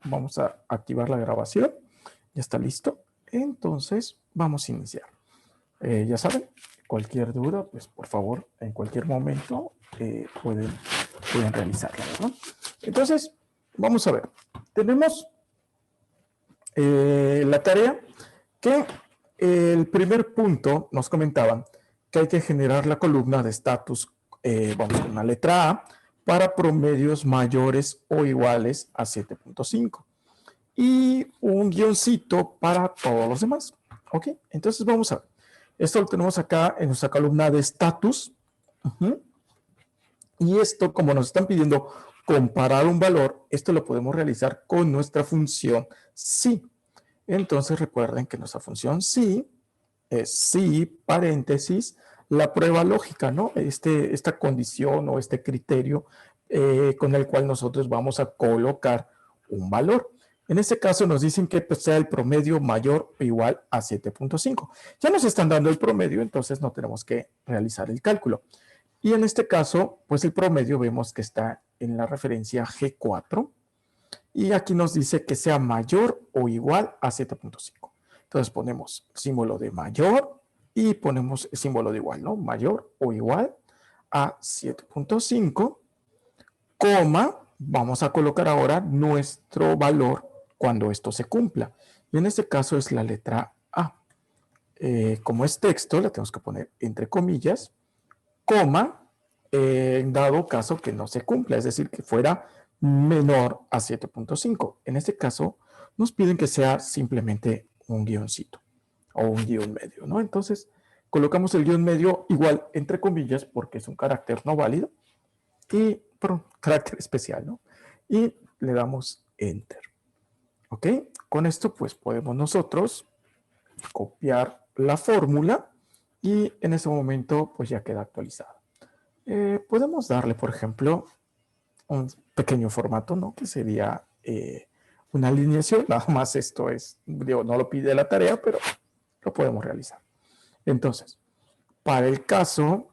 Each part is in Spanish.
Vamos a activar la grabación. Ya está listo. Entonces, vamos a iniciar. Ya saben, cualquier duda, pues por favor, en cualquier momento pueden realizarla, ¿no? Entonces, vamos a ver. Tenemos la tarea que el primer punto nos comentaban que hay que generar la columna de estatus, vamos con una letra A, para promedios mayores o iguales a 7.5 y un guioncito para todos los demás. ¿Ok? Entonces vamos a ver. Esto lo tenemos acá en nuestra columna de estatus. Y esto, como nos están pidiendo comparar un valor, esto lo podemos realizar con nuestra función si. Entonces recuerden que nuestra función si es si, paréntesis, la prueba lógica, ¿no? Esta condición o este criterio con el cual nosotros vamos a colocar un valor. En este caso nos dicen que pues, sea el promedio mayor o igual a 7.5. Ya nos están dando el promedio, entonces no tenemos que realizar el cálculo. Y en este caso, pues el promedio vemos que está en la referencia G4. Y aquí nos dice que sea mayor o igual a 7.5. Entonces ponemos el símbolo de mayor y ponemos el símbolo de igual, ¿no? Mayor o igual a 7.5, coma, vamos a colocar ahora nuestro valor cuando esto se cumpla. Y en este caso es la letra A. Como es texto, la tenemos que poner entre comillas, coma, en dado caso que no se cumpla, es decir, que fuera menor a 7.5. En este caso, nos piden que sea simplemente un guioncito o un guión medio, ¿no? Entonces, colocamos el guión medio igual entre comillas porque es un carácter no válido y, perdón, carácter especial, ¿no? Y le damos Enter. ¿Ok? Con esto, pues, podemos nosotros copiar la fórmula y en ese momento, pues, ya queda actualizada. Podemos darle, por ejemplo, un pequeño formato, ¿no? Que sería una alineación. Nada más esto es, digo, no lo pide la tarea, pero lo podemos realizar. Entonces, para el caso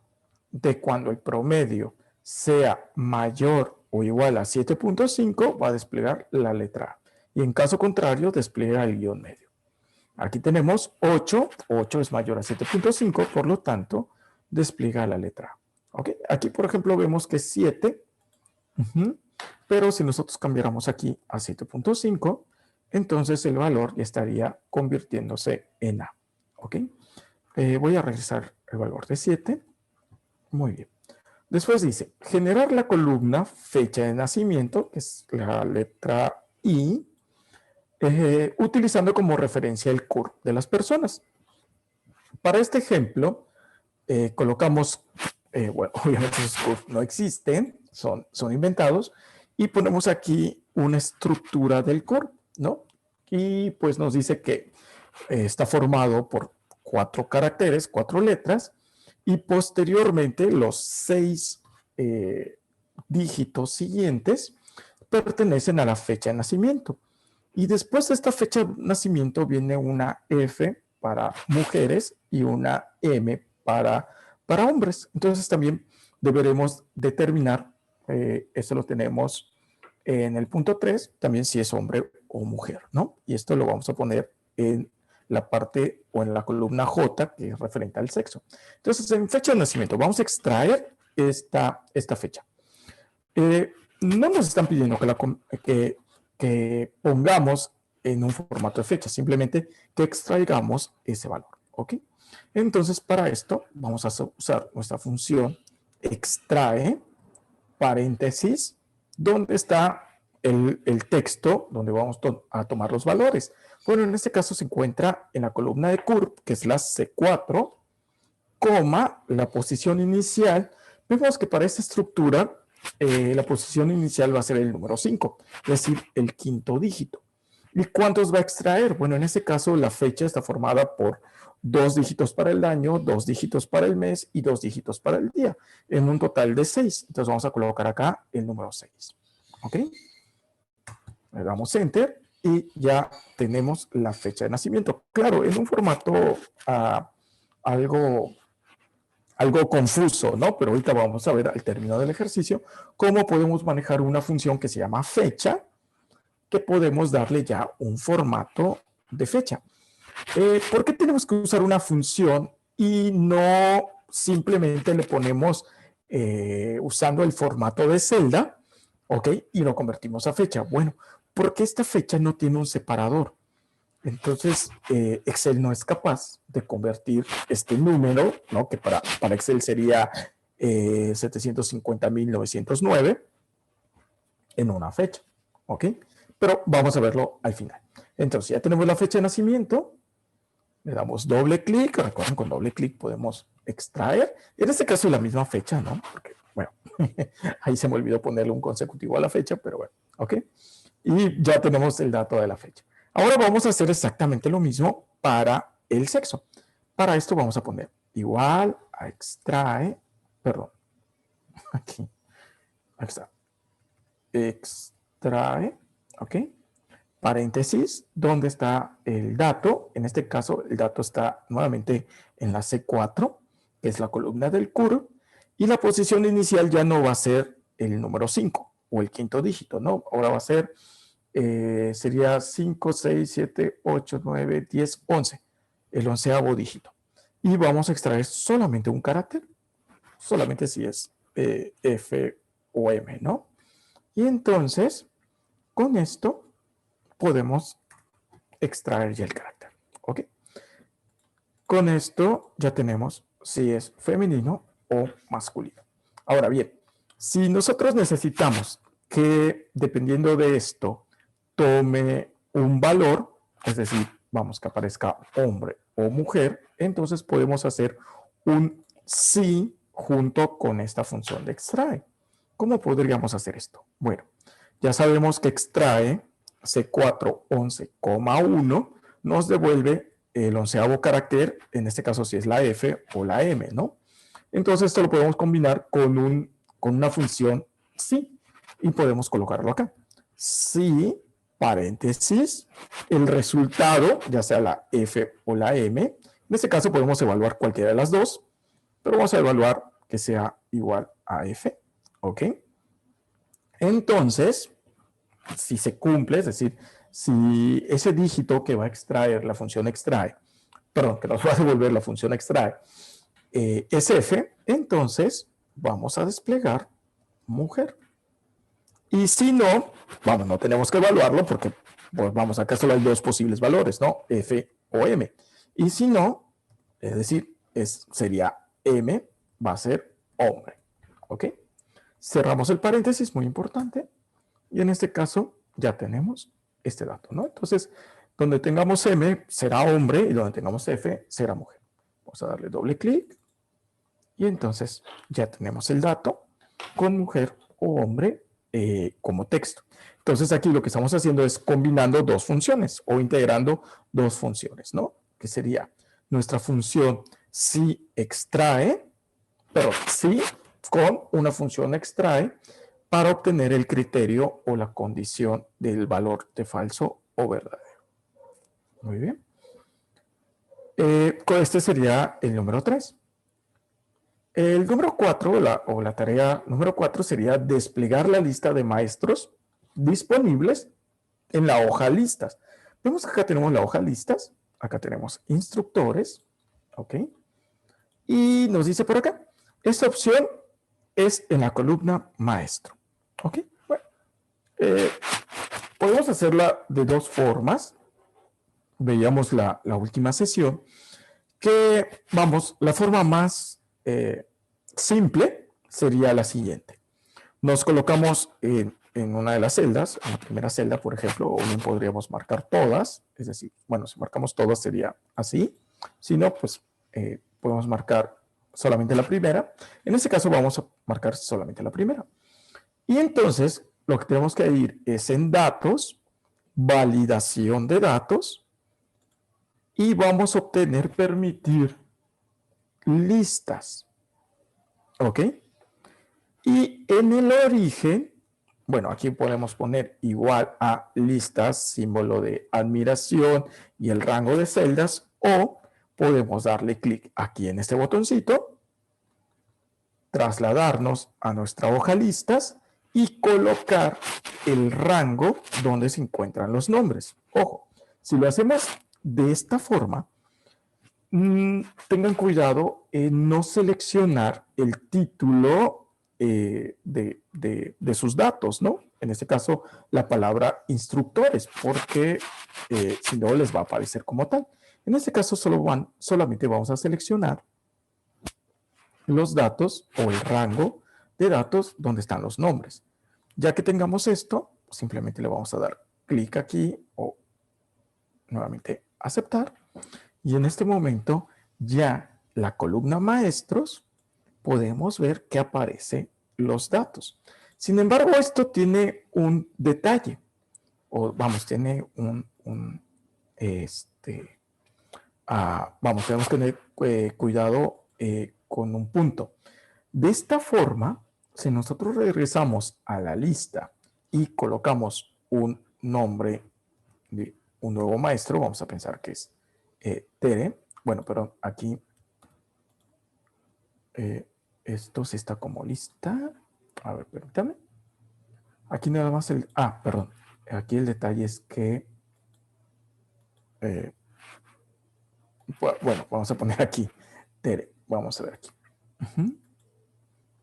de cuando el promedio sea mayor o igual a 7.5, va a desplegar la letra A. Y en caso contrario, despliega el guión medio. Aquí tenemos 8. 8 es mayor a 7.5, por lo tanto, despliega la letra A. ¿Okay? Aquí, por ejemplo, vemos que es 7. Pero si nosotros cambiáramos aquí a 7.5, entonces el valor ya estaría convirtiéndose en A. ¿Ok? Voy a regresar el valor de 7. Muy bien. Después dice, generar la columna fecha de nacimiento, que es la letra I, utilizando como referencia el CURP de las personas. Para este ejemplo, colocamos, bueno, obviamente esos CURP no existen, son inventados, y ponemos aquí una estructura del CURP, ¿no? Y pues nos dice que está formado por 4 caracteres, 4 letras, y posteriormente los 6 dígitos siguientes pertenecen a la fecha de nacimiento. Y después de esta fecha de nacimiento viene una F para mujeres y una M para hombres. Entonces también deberemos determinar, eso lo tenemos en el punto 3, también si es hombre o mujer, ¿no? Y esto lo vamos a poner en la parte o en la columna J, que es referente al sexo. Entonces, en fecha de nacimiento, vamos a extraer esta fecha. No nos están pidiendo que pongamos en un formato de fecha, simplemente que extraigamos ese valor, ¿ok? Entonces, para esto, vamos a usar nuestra función extrae, paréntesis, donde está el texto, donde vamos a tomar los valores. Bueno, en este caso se encuentra en la columna de CURP, que es la C4, coma, la posición inicial. Vemos que para esta estructura, la posición inicial va a ser el número 5, es decir, el quinto dígito. ¿Y cuántos va a extraer? Bueno, en este caso la fecha está formada por 2 dígitos para el año, 2 dígitos para el mes y 2 dígitos para el día, en un total de 6. Entonces vamos a colocar acá el número 6. ¿Ok? Le damos Enter y ya tenemos la fecha de nacimiento. Claro, en un formato algo confuso, ¿no? Pero ahorita vamos a ver al término del ejercicio cómo podemos manejar una función que se llama fecha que podemos darle ya un formato de fecha. ¿Por qué tenemos que usar una función y no simplemente le ponemos usando el formato de celda, ¿ok? Y lo convertimos a fecha? Bueno, porque esta fecha no tiene un separador. Entonces, Excel no es capaz de convertir este número, ¿no? Que para Excel sería 750.909 en una fecha, ¿ok? Pero vamos a verlo al final. Entonces, ya tenemos la fecha de nacimiento. Le damos doble clic. Recuerden, con doble clic podemos extraer. En este caso, la misma fecha, ¿no? Porque, bueno, ahí se me olvidó ponerle un consecutivo a la fecha, pero bueno, ¿ok? Y ya tenemos el dato de la fecha. Ahora vamos a hacer exactamente lo mismo para el sexo. Para esto vamos a poner igual a extrae, perdón, aquí está, extrae, ¿ok? Paréntesis, ¿dónde está el dato? En este caso, el dato está nuevamente en la C4, que es la columna del CUR, y la posición inicial ya no va a ser el número 5 o el quinto dígito, ¿no? Ahora va a ser sería 5, 6, 7, 8, 9, 10, 11, el 11avo dígito. Y vamos a extraer solamente un carácter, solamente si es F o M, ¿no? Y entonces, con esto, podemos extraer ya el carácter, ¿ok? Con esto ya tenemos si es femenino o masculino. Ahora bien, si nosotros necesitamos que, dependiendo de esto, tome un valor, es decir, vamos, que aparezca hombre o mujer, entonces podemos hacer un sí junto con esta función de extrae. ¿Cómo podríamos hacer esto? Bueno, ya sabemos que extrae C4 11,1 nos devuelve el 11avo carácter, en este caso si es la F o la M, ¿no? Entonces esto lo podemos combinar con una función sí y podemos colocarlo acá. Sí, paréntesis, el resultado, ya sea la F o la M. En este caso podemos evaluar cualquiera de las dos, pero vamos a evaluar que sea igual a F, ¿ok? Entonces, si se cumple, es decir, si ese dígito que va a extraer la función extrae, perdón, que nos va a devolver la función extrae, es F, entonces vamos a desplegar mujer. Y si no, vamos, no tenemos que evaluarlo porque, pues vamos, acá solo hay dos posibles valores, ¿no? F o M. Y si no, es decir, sería M, va a ser hombre, ¿ok? Cerramos el paréntesis, muy importante. Y en este caso ya tenemos este dato, ¿no? Entonces, donde tengamos M será hombre y donde tengamos F será mujer. Vamos a darle doble clic y entonces ya tenemos el dato con mujer o hombre como texto. Entonces aquí lo que estamos haciendo es combinando dos funciones o integrando dos funciones, ¿no? Que sería nuestra función si extrae, pero sí con una función extrae para obtener el criterio o la condición del valor de falso o verdadero. Muy bien. Este sería el número 3. El número 4 o la tarea número 4 sería desplegar la lista de maestros disponibles en la hoja listas. Vemos que acá tenemos la hoja listas, acá tenemos instructores, ¿ok? Y nos dice por acá, esta opción es en la columna maestro, ¿ok? Bueno, podemos hacerla de dos formas. Veíamos la última sesión, que, vamos, la forma más simple sería la siguiente. Nos colocamos en una de las celdas, en la primera celda, por ejemplo, o bien podríamos marcar todas, es decir, bueno, si marcamos todas sería así, si no, pues podemos marcar solamente la primera. En este caso vamos a marcar solamente la primera. Y entonces lo que tenemos que ir es en datos, validación de datos, y vamos a obtener permitir listas. ¿Ok? Y en el origen, bueno, aquí podemos poner igual a listas, símbolo de admiración y el rango de celdas, o podemos darle clic aquí en este botoncito, trasladarnos a nuestra hoja listas y colocar el rango donde se encuentran los nombres. Ojo, si lo hacemos de esta forma, tengan cuidado en no seleccionar el título de sus datos, ¿no? En este caso, la palabra instructores, porque si no les va a aparecer como tal. En este caso, solamente vamos a seleccionar los datos o el rango de datos donde están los nombres. Ya que tengamos esto, simplemente le vamos a dar clic aquí o nuevamente aceptar. Y en este momento ya la columna maestros podemos ver que aparecen los datos. Sin embargo, esto tiene un detalle, o vamos, tiene tenemos que tener cuidado con un punto. De esta forma, si nosotros regresamos a la lista y colocamos un nombre de un nuevo maestro, vamos a pensar que es Tere. Bueno, pero aquí esto sí está como lista. A ver, permítame. Aquí nada más perdón. Aquí el detalle es que bueno, vamos a poner aquí Tere. Vamos a ver aquí.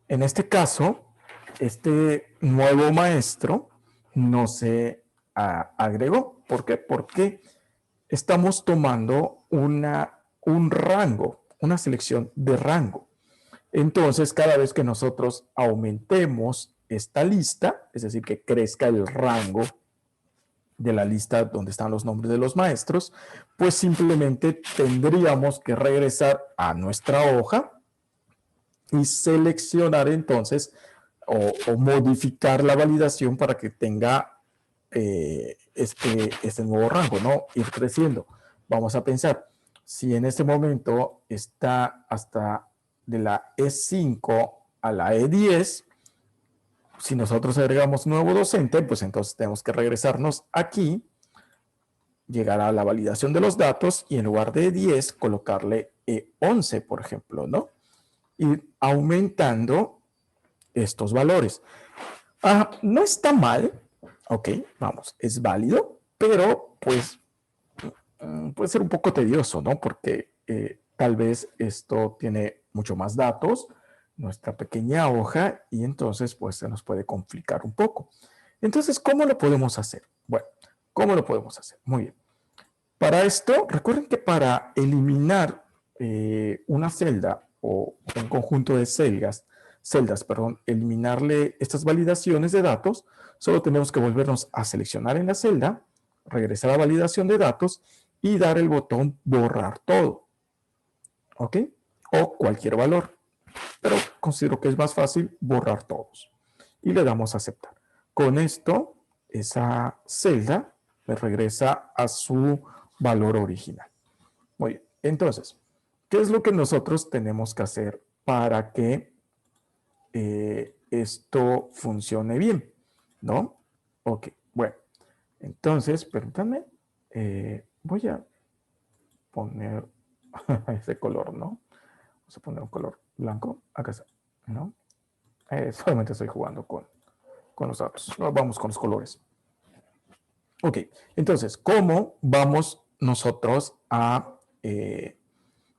En este caso, este nuevo maestro no se agregó. ¿Por qué? Porque estamos tomando un rango, una selección de rango. Entonces, cada vez que nosotros aumentemos esta lista, es decir, que crezca el rango de la lista donde están los nombres de los maestros, pues simplemente tendríamos que regresar a nuestra hoja y seleccionar entonces o modificar la validación para que tenga este nuevo rango, ¿no? Ir creciendo. Vamos a pensar, si en este momento está hasta de la E5 a la E10, si nosotros agregamos nuevo docente, pues entonces tenemos que regresarnos aquí, llegar a la validación de los datos y en lugar de 10 colocarle E11, por ejemplo, ¿no? Ir aumentando estos valores. No está mal, ok, vamos, es válido, pero pues puede ser un poco tedioso, ¿no? Porque tal vez esto tiene mucho más datos, nuestra pequeña hoja, y entonces pues se nos puede complicar un poco. Entonces, ¿cómo lo podemos hacer? Bueno, ¿cómo lo podemos hacer? Muy bien. Para esto, recuerden que para eliminar una celda o un conjunto de celdas, eliminarle estas validaciones de datos, solo tenemos que volvernos a seleccionar en la celda, regresar a validación de datos y dar el botón borrar todo. ¿Ok? O cualquier valor. Pero considero que es más fácil borrar todos. Y le damos a aceptar. Con esto, esa celda le regresa a su valor original. Muy bien. Entonces, ¿qué es lo que nosotros tenemos que hacer para que esto funcione bien? ¿No? Ok, bueno. Entonces, permítanme, voy a poner ese color, ¿no? Vamos a poner un color blanco. Acá está, ¿no? Solamente estoy jugando con los datos. Vamos con los colores. Ok, entonces, ¿cómo vamos nosotros a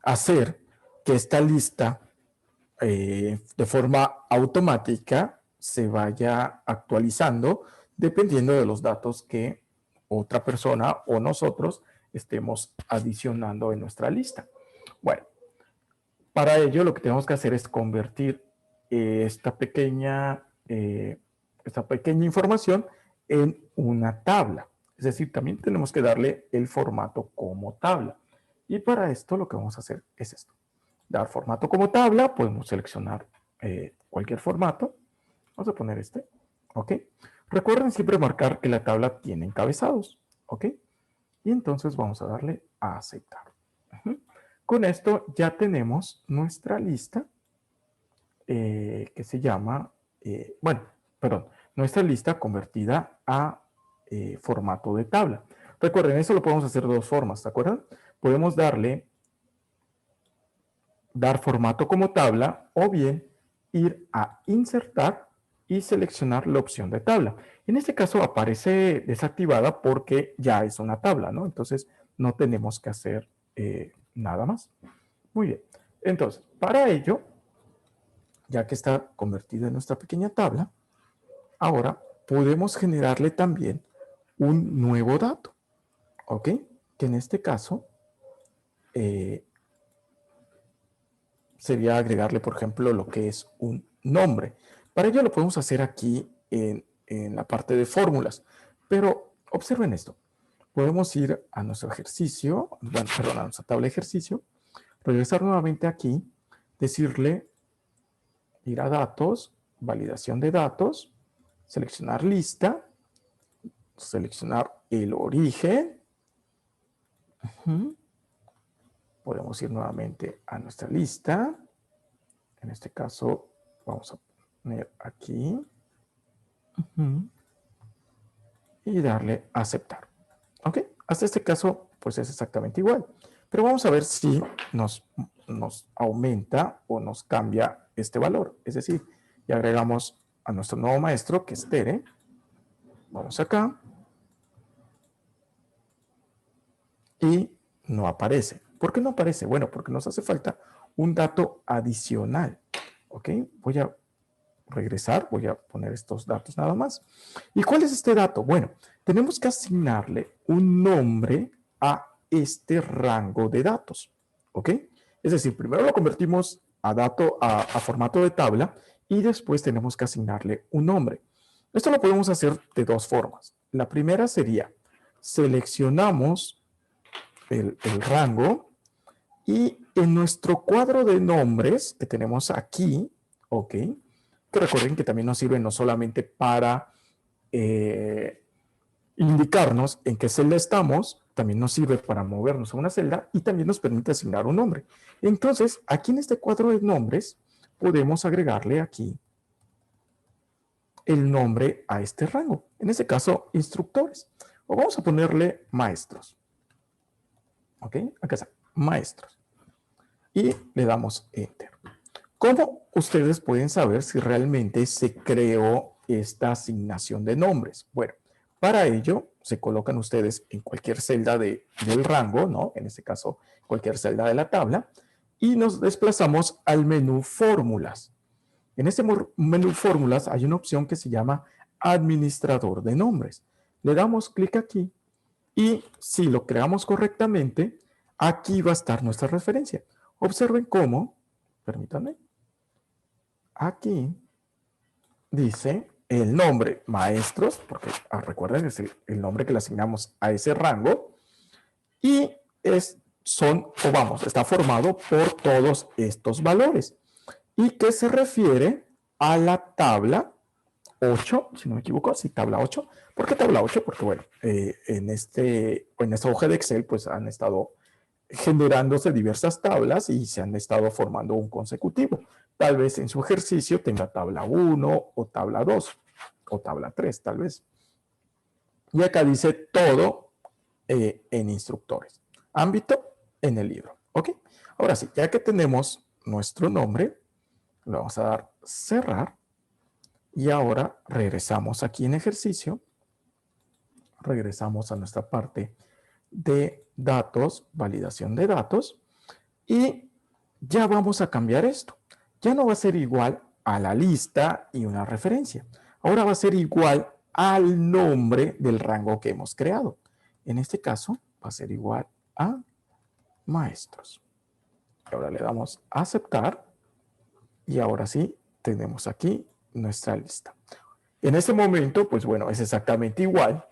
hacer que esta lista de forma automática se vaya actualizando dependiendo de los datos que otra persona o nosotros estemos adicionando en nuestra lista? Bueno, para ello lo que tenemos que hacer es convertir esta pequeña información en una tabla. Es decir, también tenemos que darle el formato como tabla. Y para esto lo que vamos a hacer es esto. Dar formato como tabla, podemos seleccionar cualquier formato. Vamos a poner este, ¿ok? Recuerden siempre marcar que la tabla tiene encabezados, ¿ok? Y entonces vamos a darle a aceptar. Con esto ya tenemos nuestra lista que se llama, nuestra lista convertida a formato de tabla. Recuerden, eso lo podemos hacer de dos formas, ¿se acuerdan? Podemos dar formato como tabla o bien ir a insertar y seleccionar la opción de tabla. En este caso aparece desactivada porque ya es una tabla, ¿no? Entonces no tenemos que hacer nada más. Muy bien. Entonces, para ello, ya que está convertida en nuestra pequeña tabla, ahora podemos generarle también un nuevo dato, ¿ok? Que en este caso sería agregarle, por ejemplo, lo que es un nombre. Para ello lo podemos hacer aquí en la parte de fórmulas, pero observen esto. Podemos ir a nuestro ejercicio, bueno, perdón, a nuestra tabla de ejercicio, regresar nuevamente aquí, decirle, ir a datos, validación de datos, seleccionar lista, seleccionar el origen. Podemos ir nuevamente a nuestra lista. En este caso, vamos a poner aquí. Y darle a aceptar. ¿Ok? Hasta este caso, pues es exactamente igual. Pero vamos a ver si nos aumenta o nos cambia este valor. Es decir, ya agregamos a nuestro nuevo maestro, que es Tere. Vamos acá. Y no aparece. ¿Por qué no aparece? Bueno, porque nos hace falta un dato adicional. ¿Ok? Voy a regresar, voy a poner estos datos nada más. ¿Y cuál es este dato? Bueno, tenemos que asignarle un nombre a este rango de datos. ¿Ok? Es decir, primero lo convertimos a formato de tabla y después tenemos que asignarle un nombre. Esto lo podemos hacer de dos formas. La primera sería, seleccionamos el rango y en nuestro cuadro de nombres que tenemos aquí, ¿ok? Que recuerden que también nos sirve no solamente para indicarnos en qué celda estamos, también nos sirve para movernos a una celda y también nos permite asignar un nombre. Entonces, aquí en este cuadro de nombres, podemos agregarle aquí el nombre a este rango. En este caso, instructores. O vamos a ponerle maestros. ¿Ok? Acá está, maestros. Y le damos Enter. ¿Cómo ustedes pueden saber si realmente se creó esta asignación de nombres? Bueno, para ello se colocan ustedes en cualquier celda del rango, ¿no? En este caso, cualquier celda de la tabla, y nos desplazamos al menú Fórmulas. En este menú Fórmulas hay una opción que se llama Administrador de Nombres. Le damos clic aquí y si lo creamos correctamente, aquí va a estar nuestra referencia. Observen cómo, permítanme, aquí dice el nombre maestros, porque recuerden es el nombre que le asignamos a ese rango, y está formado por todos estos valores, y que se refiere a la tabla 8, si no me equivoco, sí, tabla 8. ¿Por qué tabla 8? Porque, bueno, en esta hoja de Excel, pues han estado generándose diversas tablas y se han estado formando un consecutivo. Tal vez en su ejercicio tenga tabla 1 o tabla 2 o tabla 3, tal vez. Y acá dice todo en instructores. Ámbito en el libro. ¿Ok? Ahora sí, ya que tenemos nuestro nombre, le vamos a dar cerrar. Y ahora regresamos aquí en ejercicio. Regresamos a nuestra parte de datos, validación de datos. Y ya vamos a cambiar esto. Ya no va a ser igual a la lista y una referencia. Ahora va a ser igual al nombre del rango que hemos creado. En este caso va a ser igual a maestros. Ahora le damos a aceptar y ahora sí tenemos aquí nuestra lista. En este momento, pues bueno, es exactamente igual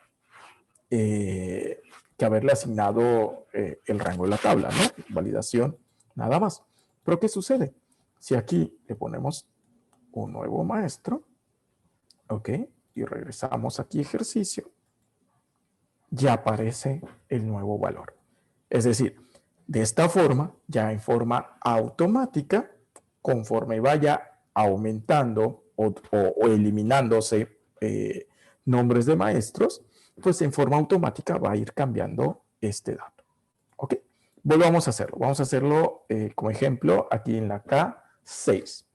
que haberle asignado el rango de la tabla, ¿no? Validación, nada más. Pero ¿qué sucede? Si aquí le ponemos un nuevo maestro, ¿ok? Y regresamos aquí ejercicio, ya aparece el nuevo valor. Es decir, de esta forma, ya en forma automática, conforme vaya aumentando o eliminándose nombres de maestros, pues en forma automática va a ir cambiando este dato. ¿Ok? Volvamos a hacerlo. Vamos a hacerlo como ejemplo aquí en la K6.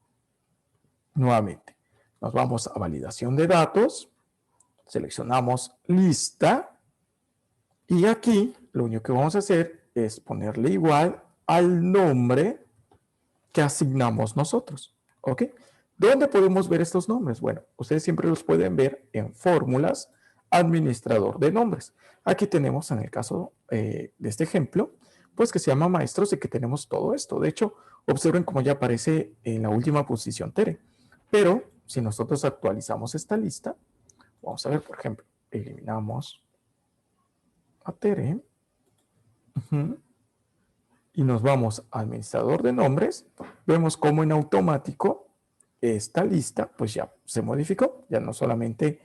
Nuevamente, Nos vamos a validación de datos, seleccionamos lista y aquí lo único que vamos a hacer es ponerle igual al nombre que asignamos nosotros. ¿Ok? ¿Dónde podemos ver estos nombres? Bueno, ustedes siempre los pueden ver en fórmulas, administrador de nombres. Aquí tenemos en el caso de este ejemplo, pues que se llama maestros y que tenemos todo esto. De hecho, observen cómo ya aparece en la última posición Tere. Pero si nosotros actualizamos esta lista, vamos a ver, por ejemplo, eliminamos a Tere. Y nos vamos a administrador de nombres, vemos cómo en automático esta lista pues ya se modificó, ya no solamente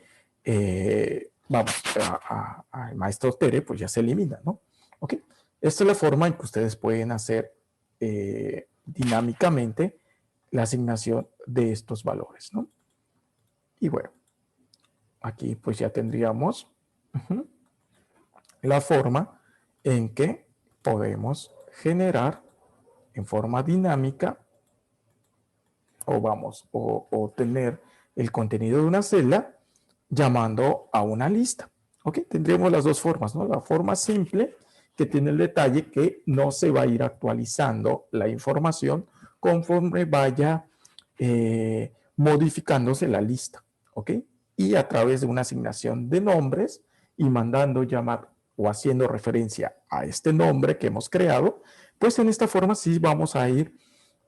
vamos al maestro Tere, pues ya se elimina, ¿no? ¿Ok? Esta es la forma en que ustedes pueden hacer dinámicamente la asignación de estos valores, ¿no? Y bueno, aquí pues ya tendríamos la forma en que podemos generar en forma dinámica o tener el contenido de una celda llamando a una lista. ¿Ok? Tendríamos las dos formas, ¿no? La forma simple, que tiene el detalle que no se va a ir actualizando la información conforme vaya modificándose la lista. ¿Ok? Y a través de una asignación de nombres y mandando llamar o haciendo referencia a este nombre que hemos creado, pues en esta forma sí vamos a ir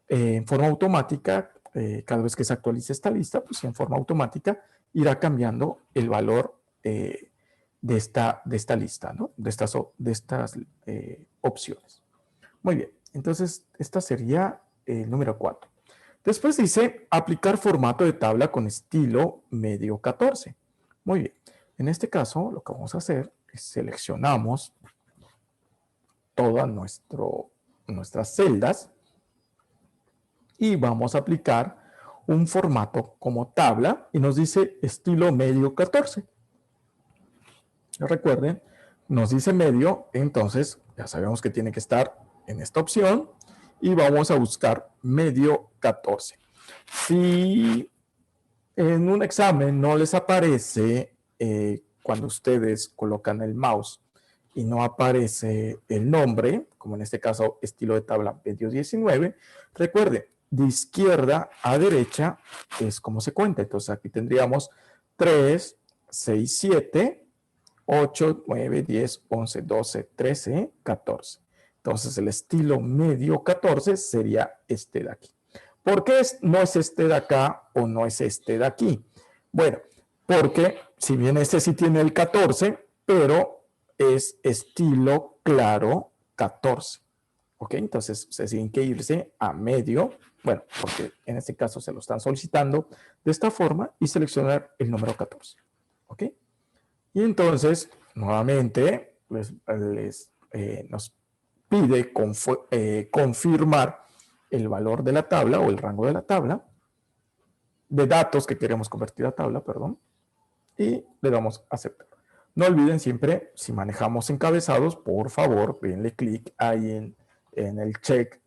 en forma automática, cada vez que se actualice esta lista, pues en forma automática irá cambiando el valor de esta lista, ¿no? De estas opciones. Muy bien, entonces esta sería el número 4. Después dice aplicar formato de tabla con estilo medio 14. Muy bien, en este caso lo que vamos a hacer es seleccionamos todas nuestras celdas y vamos a aplicar un formato como tabla y nos dice estilo medio 14. Recuerden, nos dice medio, entonces ya sabemos que tiene que estar en esta opción y vamos a buscar medio 14. Si en un examen no les aparece cuando ustedes colocan el mouse y no aparece el nombre, como en este caso estilo de tabla medio 19, recuerden, de izquierda a derecha es como se cuenta. Entonces aquí tendríamos 3, 6, 7, 8, 9, 10, 11, 12, 13, 14. Entonces el estilo medio 14 sería este de aquí. ¿Por qué no es este de acá o no es este de aquí? Bueno, porque si bien este sí tiene el 14, pero es estilo claro 14. ¿Ok? Entonces se tienen que irse a medio, bueno, porque en este caso se lo están solicitando de esta forma y seleccionar el número 14. ¿Ok? Y entonces, nuevamente, nos pide confirmar el valor de la tabla o el rango de la tabla, de datos que queremos convertir a tabla, perdón, y le damos a aceptar. No olviden siempre, si manejamos encabezados, por favor, denle clic ahí en el check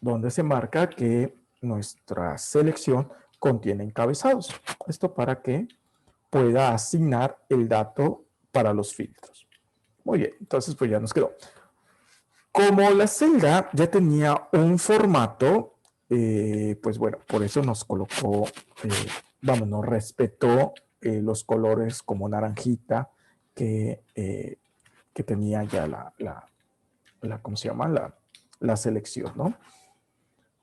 donde se marca que nuestra selección contiene encabezados. Esto para que pueda asignar el dato para los filtros. Muy bien, entonces pues ya nos quedó. Como la celda ya tenía un formato, pues bueno, por eso nos colocó, nos respetó los colores como naranjita que tenía ya ¿cómo se llama? La selección, ¿no?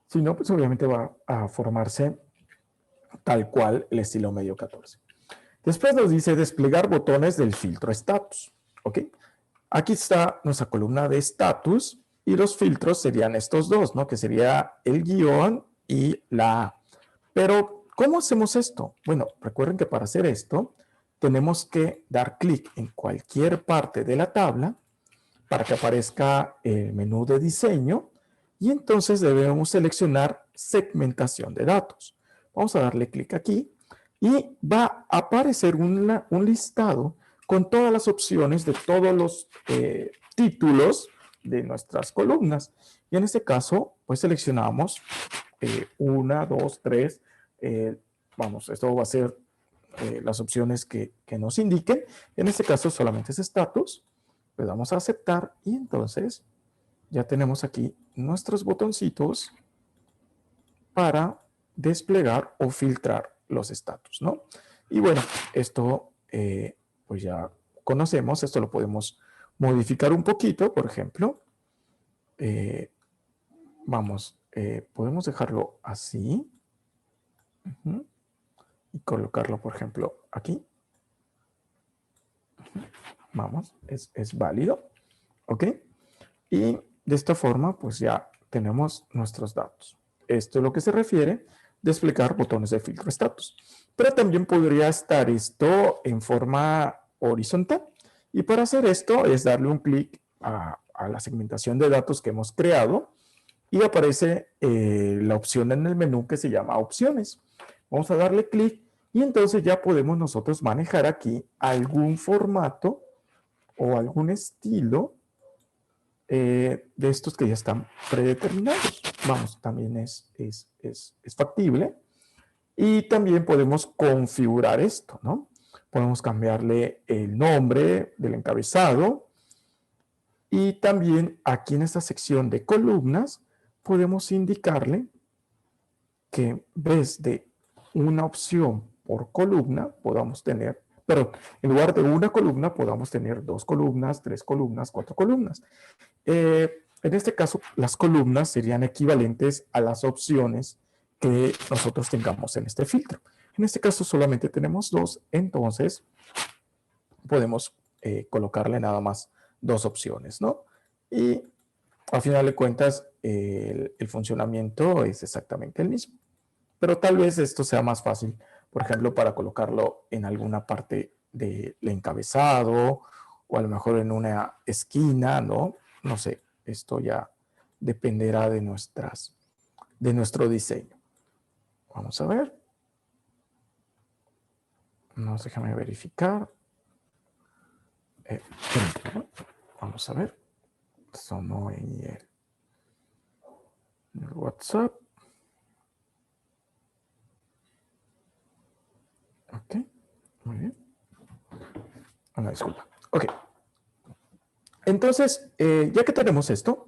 Si no, pues obviamente va a formarse tal cual el estilo medio 14. Después nos dice desplegar botones del filtro status, ¿ok? Aquí está nuestra columna de status y los filtros serían estos dos, ¿no? Que sería el guión y la A. Pero, ¿cómo hacemos esto? Bueno, recuerden que para hacer esto tenemos que dar clic en cualquier parte de la tabla para que aparezca el menú de diseño y entonces debemos seleccionar segmentación de datos. Vamos a darle clic aquí y va a aparecer un listado con todas las opciones de todos los títulos de nuestras columnas. Y en este caso, pues seleccionamos 1, 2, 3, vamos, esto va a ser las opciones que nos indiquen. En este caso solamente es status. Le damos a aceptar y entonces ya tenemos aquí nuestros botoncitos para desplegar o filtrar los estatus, ¿no? Y bueno, esto pues ya conocemos, esto lo podemos modificar un poquito, por ejemplo. Podemos dejarlo así. Y colocarlo, por ejemplo, aquí. Vamos, es válido. ¿Ok? Y de esta forma, pues ya tenemos nuestros datos. Esto es lo que se refiere a desplegar botones de filtro status. Pero también podría estar esto en forma horizontal. Y para hacer esto es darle un clic a la segmentación de datos que hemos creado y aparece la opción en el menú que se llama opciones. Vamos a darle clic y entonces ya podemos nosotros manejar aquí algún formato o algún estilo de estos que ya están predeterminados. Vamos, también es factible. Y también podemos configurar esto, ¿no? Podemos cambiarle el nombre del encabezado. Y también aquí en esta sección de columnas podemos indicarle que en vez de una opción por columna podamos tener, perdón, en lugar de una columna podamos tener 2 columnas, 3 columnas, 4 columnas. En este caso, las columnas serían equivalentes a las opciones que nosotros tengamos en este filtro. En este caso solamente tenemos 2, entonces podemos colocarle nada más 2 opciones, ¿no? Y al final de cuentas, el funcionamiento es exactamente el mismo. Pero tal vez esto sea más fácil, por ejemplo, para colocarlo en alguna parte del encabezado o a lo mejor en una esquina, ¿no? No sé, esto ya dependerá de nuestro diseño. Vamos a ver. Déjame verificar. Vamos a ver. Sonó en el WhatsApp. Ok, muy bien. Una disculpa. Ok. Entonces, ya que tenemos esto,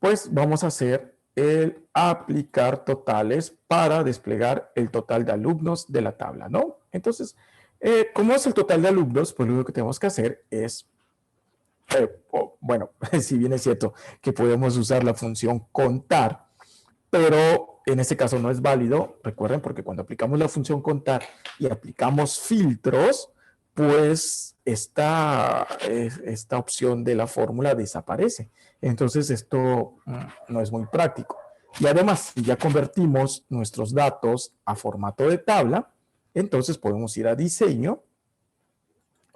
pues vamos a hacer el aplicar totales para desplegar el total de alumnos de la tabla, ¿no? Entonces, ¿cómo es el total de alumnos? Pues lo único que tenemos que hacer es, bueno, si bien es cierto que podemos usar la función contar, pero en este caso no es válido, recuerden, porque cuando aplicamos la función contar y aplicamos filtros, pues esta opción de la fórmula desaparece. Entonces esto no es muy práctico. Y además, si ya convertimos nuestros datos a formato de tabla, entonces podemos ir a diseño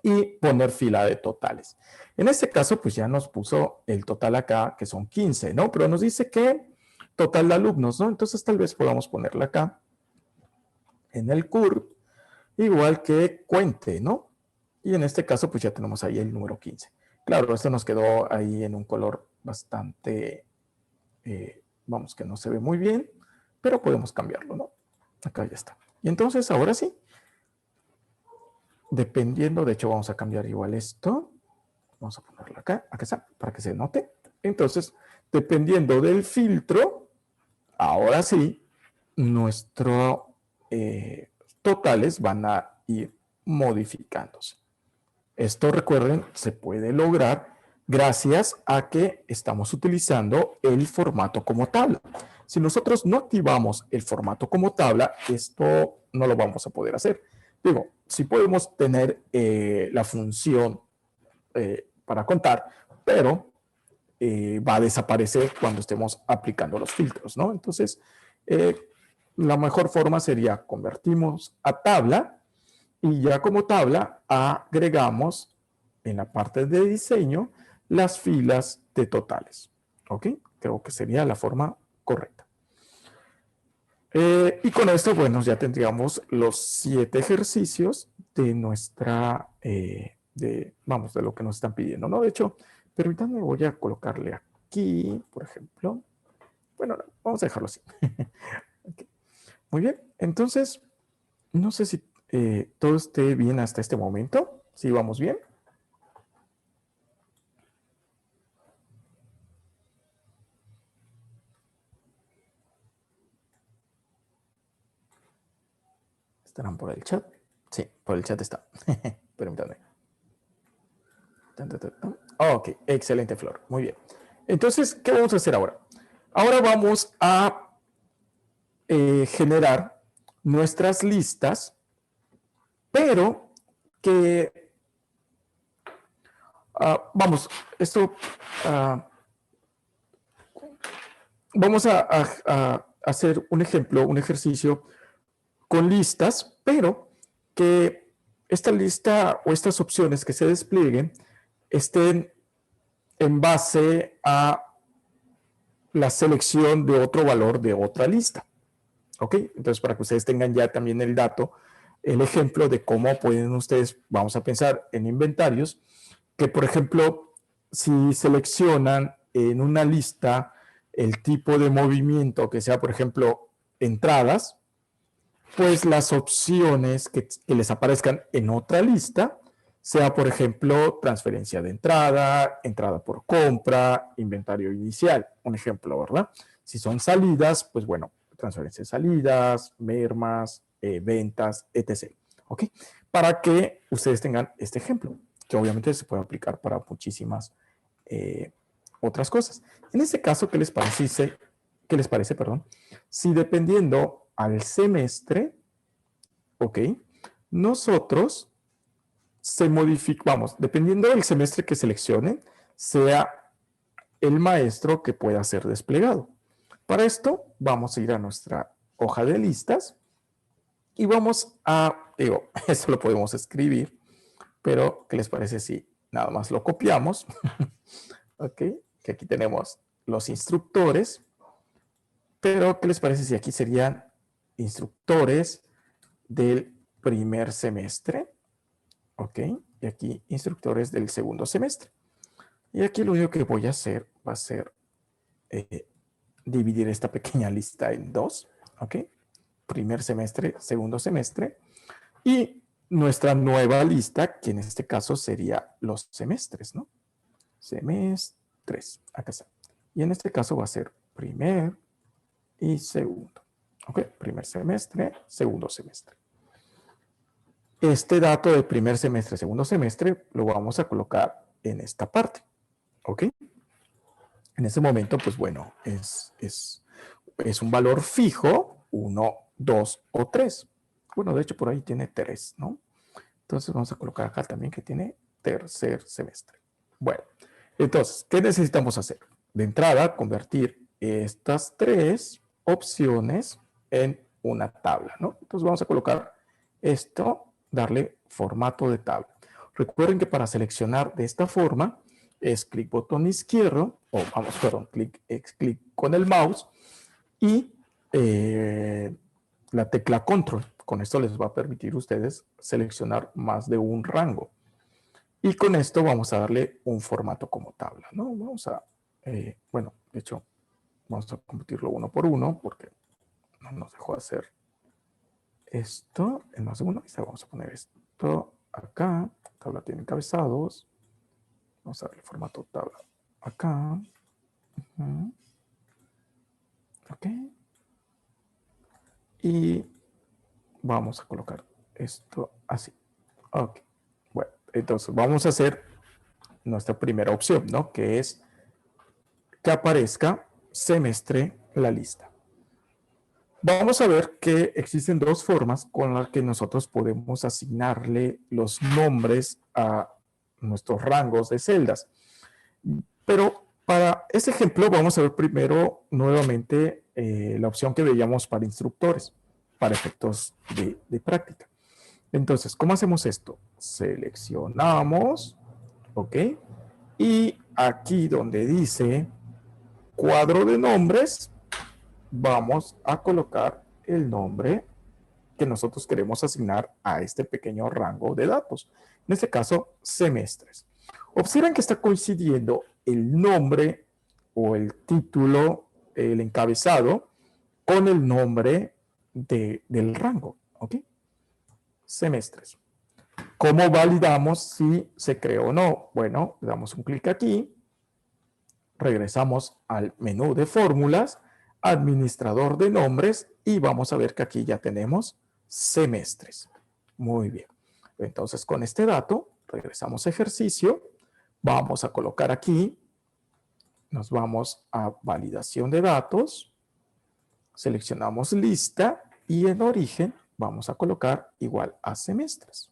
y poner fila de totales. En este caso, pues ya nos puso el total acá, que son 15, ¿no? Pero nos dice que total de alumnos, ¿no? Entonces tal vez podamos ponerla acá en el curve, igual que cuente, ¿no? Y en este caso, pues ya tenemos ahí el número 15. Claro, esto nos quedó ahí en un color bastante, vamos, que no se ve muy bien, pero podemos cambiarlo, ¿no? Acá ya está. Y entonces, ahora sí, dependiendo, de hecho vamos a cambiar igual esto. Vamos a ponerlo acá, está, para que se note. Entonces, dependiendo del filtro, ahora sí, nuestros totales van a ir modificándose. Esto, recuerden, se puede lograr gracias a que estamos utilizando el formato como tabla. Si nosotros no activamos el formato como tabla, esto no lo vamos a poder hacer. Digo, sí podemos tener la función para contar, pero va a desaparecer cuando estemos aplicando los filtros, ¿no? Entonces, la mejor forma sería convertimos a tabla y ya como tabla agregamos en la parte de diseño las filas de totales. ¿Ok? Creo que sería la forma correcta. Y con esto, bueno, ya tendríamos los 7 ejercicios de nuestra, de lo que nos están pidiendo, ¿no? De hecho, permítanme, voy a colocarle aquí, por ejemplo. Bueno, no, vamos a dejarlo así. Okay. Muy bien, entonces, No sé si todo esté bien hasta este momento. ¿Sí vamos bien? ¿Estarán por el chat? Sí, por el chat está. Permítanme. Ok, excelente, Flor. Muy bien. Entonces, ¿qué vamos a hacer ahora? Ahora vamos a generar nuestras listas, pero que, vamos, esto, vamos a hacer un ejemplo, un ejercicio con listas, pero que esta lista o estas opciones que se desplieguen estén en base a la selección de otro valor de otra lista. ¿Ok? Entonces, para que ustedes tengan ya también el dato, el ejemplo de cómo pueden ustedes, vamos a pensar en inventarios, que por ejemplo, si seleccionan en una lista el tipo de movimiento que sea, por ejemplo, entradas, pues las opciones que les aparezcan en otra lista, sea por ejemplo transferencia de entrada, entrada por compra, inventario inicial, un ejemplo, ¿verdad? Si son salidas, pues bueno, transferencia de salidas, mermas, ventas, etc. ¿Ok? Para que ustedes tengan este ejemplo, que obviamente se puede aplicar para muchísimas otras cosas. En este caso, ¿qué les parece, perdón? Si dependiendo al semestre, ¿ok? Nosotros se modificamos, dependiendo del semestre que seleccionen, sea el maestro que pueda ser desplegado. Para esto, vamos a ir a nuestra hoja de listas y vamos a, digo, esto lo podemos escribir, pero ¿qué les parece si nada más lo copiamos? Ok, que aquí tenemos los instructores, pero ¿qué les parece si aquí serían instructores del primer semestre? Ok, y aquí instructores del segundo semestre. Y aquí lo único que voy a hacer va a ser dividir esta pequeña lista en dos. Ok, primer semestre, segundo semestre. Y nuestra nueva lista, que en este caso sería los semestres, ¿no? Semestres, acá está. Y en este caso va a ser primer y segundo. Ok, primer semestre, segundo semestre. Este dato de primer semestre, segundo semestre, lo vamos a colocar en esta parte. ¿Ok? En ese momento, pues bueno, es un valor fijo, 1, 2 o 3. Bueno, de hecho por ahí tiene 3, ¿no? Entonces vamos a colocar acá también que tiene tercer semestre. Bueno, entonces, ¿qué necesitamos hacer? De entrada, convertir estas tres opciones en una tabla, ¿no? Entonces vamos a colocar esto, darle formato de tabla. Recuerden que para seleccionar de esta forma es clic botón izquierdo, o vamos, perdón, clic con el mouse y la tecla control. Con esto les va a permitir a ustedes seleccionar más de un rango. Y con esto vamos a darle un formato como tabla, ¿no? Vamos a, bueno, de hecho, vamos a convertirlo uno por uno porque no nos dejó hacer esto en más de uno. Vamos a poner esto acá. Tabla tiene encabezados. Vamos a darle formato tabla acá. Ok. Y vamos a colocar esto así. Ok. Bueno, entonces vamos a hacer nuestra primera opción, ¿no? Que es que aparezca semestre la lista. Vamos a ver que existen dos formas con las que nosotros podemos asignarle los nombres a nuestros rangos de celdas. Pero para este ejemplo vamos a ver primero nuevamente la opción que veíamos para instructores, para efectos de práctica. Entonces, ¿cómo hacemos esto? Seleccionamos, ¿ok? Y aquí donde dice cuadro de nombres, vamos a colocar el nombre que nosotros queremos asignar a este pequeño rango de datos. En este caso, semestres. Observen que está coincidiendo el nombre o el título, el encabezado, con el nombre del rango. ¿Ok? semestres. ¿Cómo validamos si se creó o no? Bueno, le damos un clic aquí, regresamos al menú de fórmulas, administrador de nombres y vamos a ver que aquí ya tenemos semestres. Muy bien. Entonces, con este dato, regresamos a ejercicio, vamos a colocar aquí, nos vamos a validación de datos, seleccionamos lista y en origen vamos a colocar igual a semestres.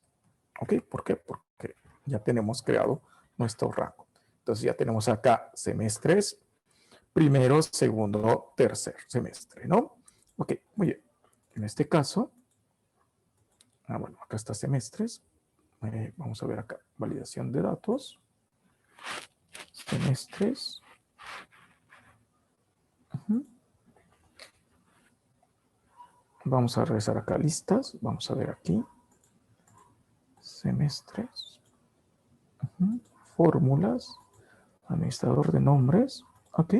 ¿Ok? ¿Por qué? Porque ya tenemos creado nuestro rango. Entonces ya tenemos acá semestres, primero, segundo, tercer semestre, ¿no? Ok, muy bien. En este caso, bueno, acá está semestres. Vamos a ver acá, validación de datos. Semestres. Vamos a regresar acá a listas. Vamos a ver aquí. Semestres. Fórmulas. Administrador de nombres. Ok.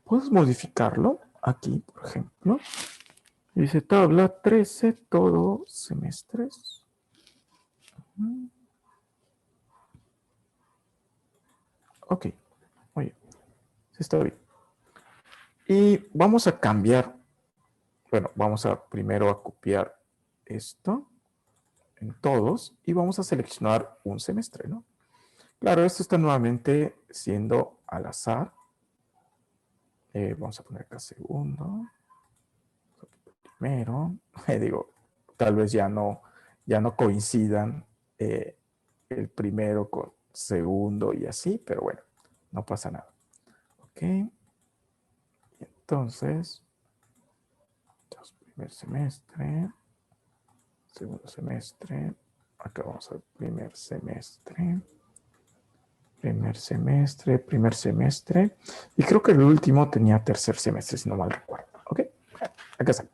Puedes modificarlo aquí, por ejemplo. Dice tabla 13, todo semestres. Ok. Muy bien. Está bien. Y vamos a cambiar. Bueno, vamos a primero a copiar esto en todos y vamos a seleccionar un semestre, ¿no? Claro, esto está nuevamente siendo al azar. Vamos a poner acá segundo, primero. Digo, tal vez ya no coincidan el primero con segundo y así, pero bueno, no pasa nada. Ok. Entonces, primer semestre, segundo semestre, acá vamos al primer semestre, primer semestre, y creo que el último tenía tercer semestre, si no mal recuerdo. Ok, acá está.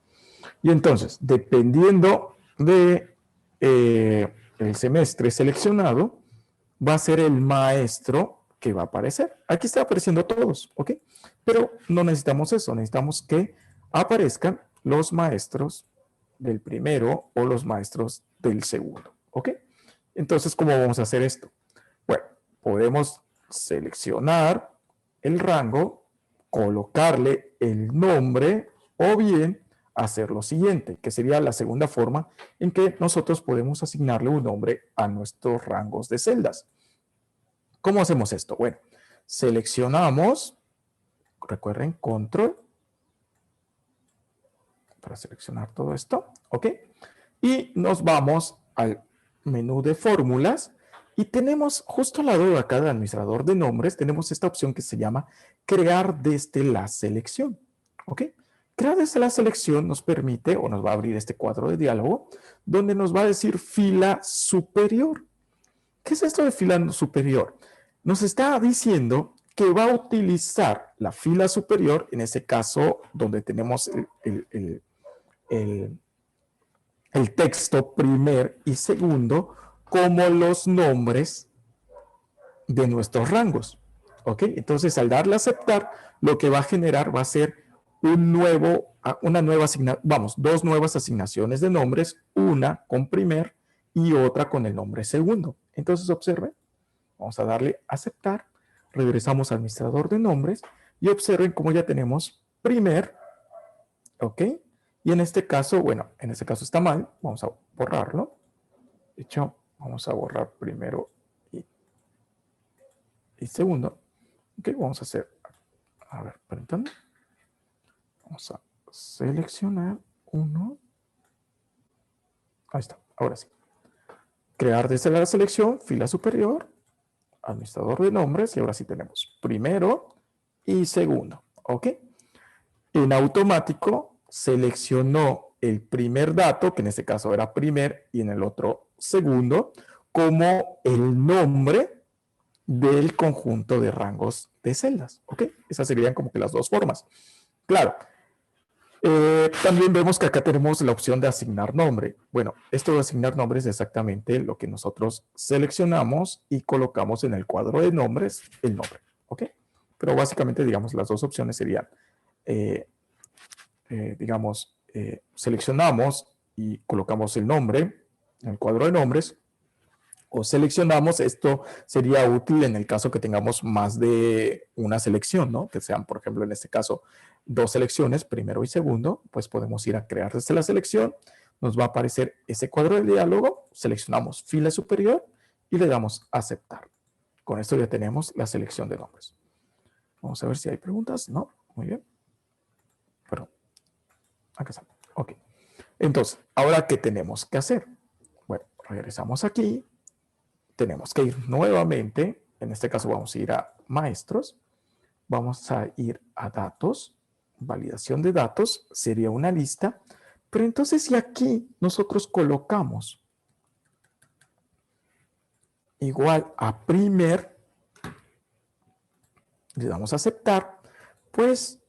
Y entonces, dependiendo de el semestre seleccionado, va a ser el maestro que va a aparecer. Aquí está apareciendo todos, ¿ok? Pero no necesitamos eso, necesitamos que aparezcan los maestros del primero o los maestros del segundo, ¿ok? Entonces, ¿cómo vamos a hacer esto? Bueno, podemos seleccionar el rango, colocarle el nombre o bien hacer lo siguiente, que sería la segunda forma en que nosotros podemos asignarle un nombre a nuestros rangos de celdas. ¿Cómo hacemos esto? Bueno, seleccionamos, recuerden, control, para seleccionar todo esto, ¿ok? Y nos vamos al menú de fórmulas y tenemos justo al lado de acá del administrador de nombres, tenemos esta opción que se llama crear desde la selección, ¿ok? Crear desde la selección nos permite, o nos va a abrir este cuadro de diálogo, donde nos va a decir fila superior. ¿Qué es esto de fila superior? Nos está diciendo que va a utilizar la fila superior, en este caso donde tenemos el texto primer y segundo, como los nombres de nuestros rangos. ¿Ok? Entonces, al darle a aceptar, lo que va a generar va a ser dos nuevas asignaciones de nombres, una con primer y otra con el nombre segundo. Entonces, observen, vamos a darle a aceptar, regresamos al administrador de nombres y observen cómo ya tenemos primer, ¿ok? Y en este caso, bueno, en este caso está mal, vamos a borrarlo. De hecho, vamos a borrar primero y segundo. Ok, vamos a hacer, a ver, permítanme. Vamos a seleccionar uno. Ahí está, ahora sí. Crear desde la selección, fila superior, administrador de nombres, y ahora sí tenemos primero y segundo, ¿ok? En automático seleccionó el primer dato, que en este caso era primer, y en el otro segundo, como el nombre del conjunto de rangos de celdas, ¿ok? Esas serían como que las dos formas. Claro, también vemos que acá tenemos la opción de asignar nombre. Bueno, esto de asignar nombres es exactamente lo que nosotros seleccionamos y colocamos en el cuadro de nombres el nombre, ¿ok? Pero básicamente, digamos, las dos opciones serían, seleccionamos y colocamos el nombre en el cuadro de nombres, o seleccionamos, esto sería útil en el caso que tengamos más de una selección, ¿no? Que sean, por ejemplo, en este caso, 2 selecciones, primero y segundo, pues podemos ir a crear desde la selección, nos va a aparecer ese cuadro de diálogo, seleccionamos fila superior y le damos a aceptar. Con esto ya tenemos la selección de nombres. Vamos a ver si hay preguntas. No, muy bien. Perdón. Acá está. Ok. Entonces, ¿ahora qué tenemos que hacer? Bueno, regresamos aquí. Tenemos que ir nuevamente, en este caso vamos a ir a maestros, vamos a ir a datos, validación de datos, sería una lista, pero entonces si aquí nosotros colocamos igual a primer, le damos a aceptar, pues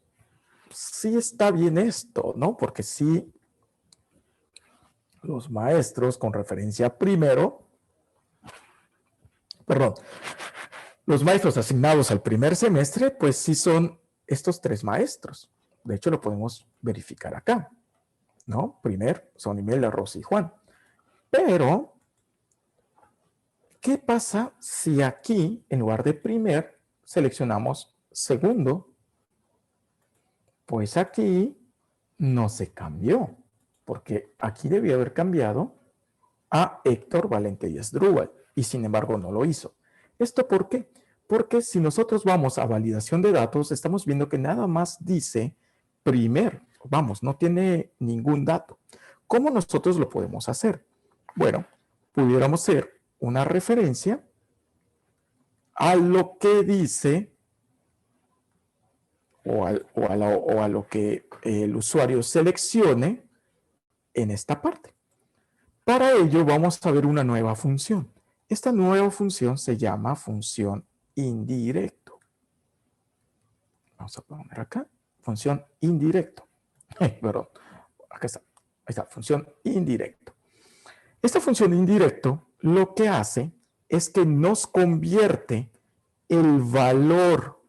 sí está bien esto, ¿no? Porque sí, los maestros con referencia a primero, perdón, los maestros asignados al primer semestre, pues sí son estos 3 maestros. De hecho, lo podemos verificar acá, ¿no? Primer son Imelda, Rosy y Juan. Pero, ¿qué pasa si aquí, en lugar de primer, seleccionamos segundo? Pues aquí no se cambió, porque aquí debía haber cambiado a Héctor Valente y Asdrúbal, y sin embargo no lo hizo. ¿Esto por qué? Porque si nosotros vamos a validación de datos, estamos viendo que nada más dice primer, vamos, no tiene ningún dato. ¿Cómo nosotros lo podemos hacer? Bueno, pudiéramos hacer una referencia a lo que dice o a lo que el usuario seleccione en esta parte. Para ello vamos a ver una nueva función. Esta nueva función se llama función indirecto. Vamos a poner acá, función indirecto. Perdón, acá está. Ahí está, función indirecto. Esta función indirecto lo que hace es que nos convierte el valor,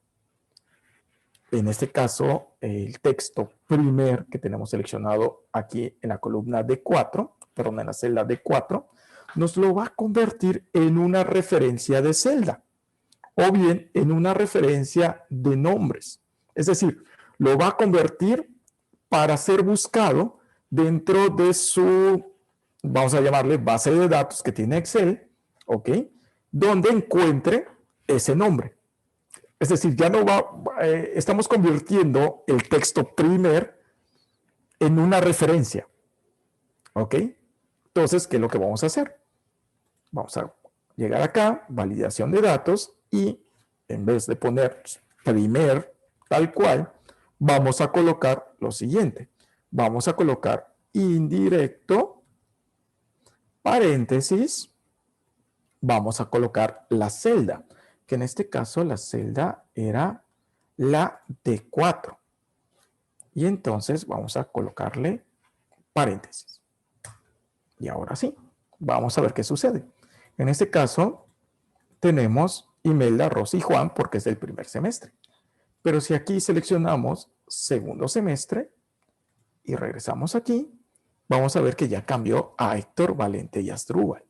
en este caso el texto primer que tenemos seleccionado aquí en la columna D4, perdón, en la celda D4, nos lo va a convertir en una referencia de celda o bien en una referencia de nombres. Es decir, lo va a convertir para ser buscado dentro de su, vamos a llamarle base de datos que tiene Excel, ¿ok? Donde encuentre ese nombre. Es decir, ya no va, estamos convirtiendo el texto primer en una referencia, ¿ok? Entonces, ¿qué es lo que vamos a hacer? Vamos a llegar acá, validación de datos, y en vez de poner primer tal cual, vamos a colocar lo siguiente. Vamos a colocar indirecto, paréntesis, vamos a colocar la celda, que en este caso la celda era la D4. Y entonces vamos a colocarle paréntesis. Y ahora sí, vamos a ver qué sucede. En este caso, tenemos Imelda, Rosy y Juan porque es del primer semestre. Pero si aquí seleccionamos segundo semestre y regresamos aquí, vamos a ver que ya cambió a Héctor, Valente y Asdrúbal,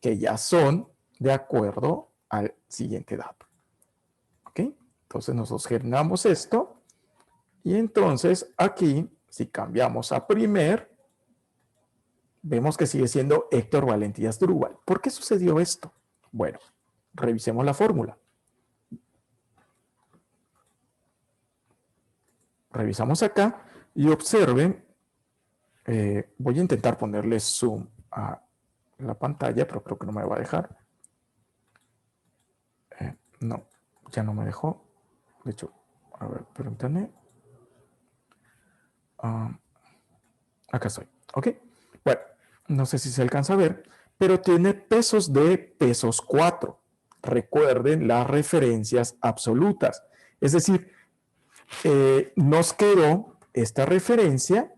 que ya son de acuerdo al siguiente dato. ¿Ok? Entonces nosotros generamos esto y entonces aquí, si cambiamos a primer, vemos que sigue siendo Héctor, Valente y Asdrúbal. ¿Por qué sucedió esto? Bueno, revisemos la fórmula. Revisamos acá y observen, voy a intentar ponerle zoom a la pantalla, pero creo que no me va a dejar. No, ya no me dejó. De hecho, a ver, permítanme. Acá estoy, ¿ok? Bueno, no sé si se alcanza a ver, pero tiene pesos de pesos 4. Recuerden las referencias absolutas. Es decir, nos quedó esta referencia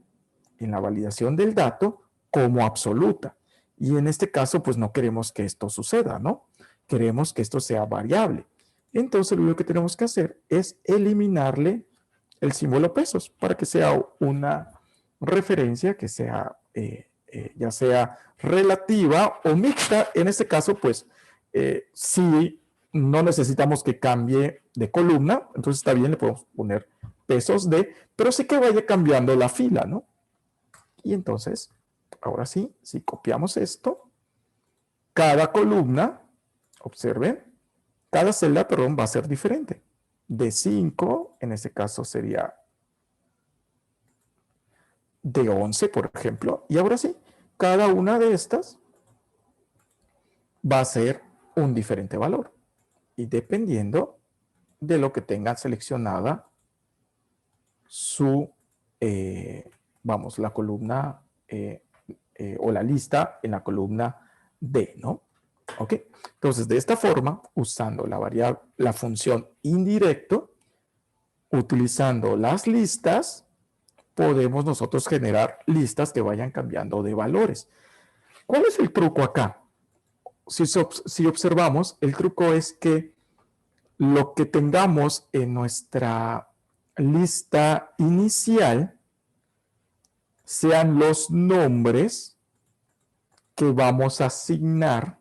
en la validación del dato como absoluta. Y en este caso, pues no queremos que esto suceda, ¿no? Queremos que esto sea variable. Entonces, lo único que tenemos que hacer es eliminarle el símbolo pesos para que sea una referencia que sea ya sea relativa o mixta. En este caso, pues, si no necesitamos que cambie de columna, entonces está bien, le podemos poner pesos de, pero sí que vaya cambiando la fila, ¿no? Y entonces, ahora sí, si copiamos esto, cada columna, observen, cada celda, perdón, va a ser diferente. De 5, en este caso sería de 11, por ejemplo. Y ahora sí, cada una de estas va a ser un diferente valor. Y dependiendo de lo que tengan seleccionada su, vamos, la columna o la lista en la columna D, ¿no? ¿Ok? Entonces, de esta forma, usando la variable, la función indirecto, utilizando las listas, podemos nosotros generar listas que vayan cambiando de valores. ¿Cuál es el truco acá? Si observamos, el truco es que lo que tengamos en nuestra lista inicial sean los nombres que vamos a asignar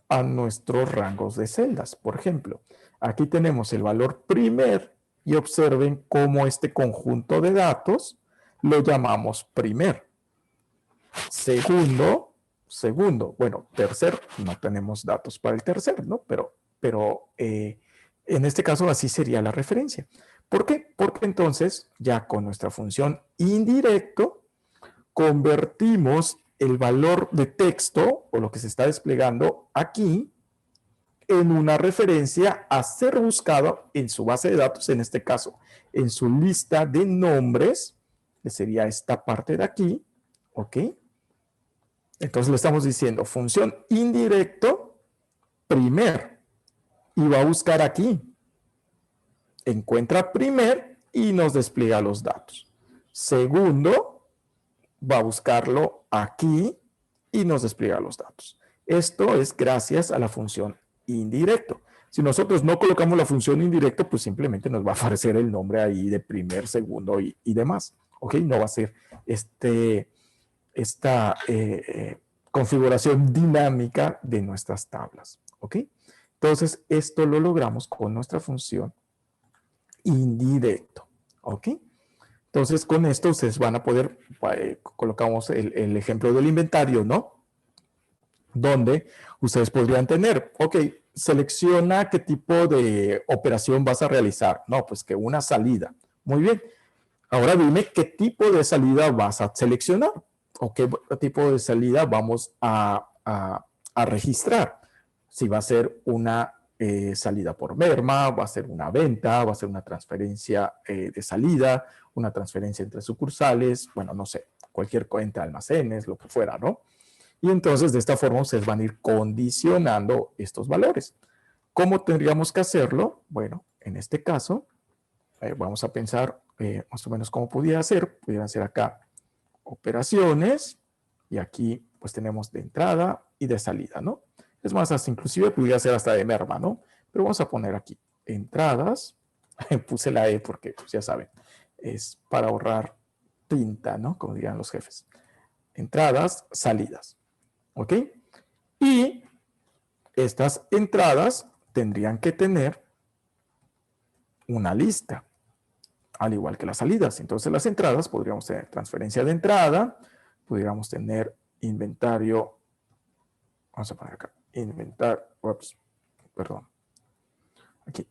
a nuestros rangos de celdas. Por ejemplo, aquí tenemos el valor primer y observen cómo este conjunto de datos lo llamamos primer. Segundo, bueno, tercer, no tenemos datos para el tercer, ¿no? Pero en este caso así sería la referencia. ¿Por qué? Porque entonces ya con nuestra función indirecto convertimos el valor de texto o lo que se está desplegando aquí en una referencia a ser buscado en su base de datos, en este caso, en su lista de nombres, que sería esta parte de aquí, ¿ok? Entonces le estamos diciendo función indirecto primer y va a buscar aquí. Encuentra primer y nos despliega los datos. Segundo, va a buscarlo aquí y nos despliega los datos. Esto es gracias a la función indirecto. Si nosotros no colocamos la función indirecto, pues simplemente nos va a aparecer el nombre ahí de primer, segundo y demás. ¿Ok? No va a ser esta configuración dinámica de nuestras tablas. ¿Ok? Entonces, esto lo logramos con nuestra función indirecto. ¿Ok? Entonces, con esto ustedes van a poder, colocamos el ejemplo del inventario, ¿no? Donde ustedes podrían tener, ok, selecciona qué tipo de operación vas a realizar. No, pues que una salida. Muy bien. Ahora dime qué tipo de salida vas a seleccionar o qué tipo de salida vamos a registrar. Si va a ser una salida por merma, va a ser una venta, va a ser una transferencia de salida, una transferencia entre sucursales, bueno, no sé, cualquier cuenta de almacenes, lo que fuera, ¿no? Y entonces de esta forma ustedes van a ir condicionando estos valores. ¿Cómo tendríamos que hacerlo? Bueno, en este caso, vamos a pensar más o menos cómo pudiera ser. Pudieran ser acá operaciones y aquí pues tenemos de entrada y de salida, ¿no? Es más, hasta inclusive pudiera ser hasta de merma, ¿no? Pero vamos a poner aquí entradas. Puse la E porque pues ya saben, es para ahorrar tinta, ¿no? Como dirían los jefes. Entradas, salidas. ¿Ok? Y estas entradas tendrían que tener una lista, al igual que las salidas. Entonces las entradas podríamos tener transferencia de entrada, podríamos tener inventario, vamos a poner acá, inventario, ups, perdón, aquí,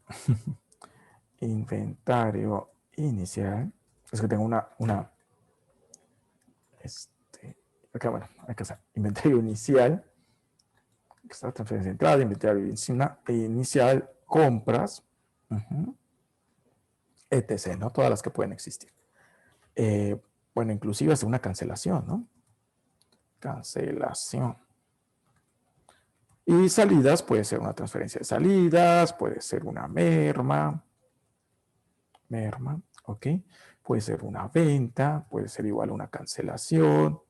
inventario inicial, es que tengo una acá, bueno, hay que hacer inventario inicial, está transferencia de entrada, inventario inicial, compras, etc., ¿no? Todas las que pueden existir. Bueno, inclusive hacer una cancelación, ¿no? Cancelación. Y salidas puede ser una transferencia de salidas, puede ser una merma, ¿ok? Puede ser una venta, puede ser igual una cancelación,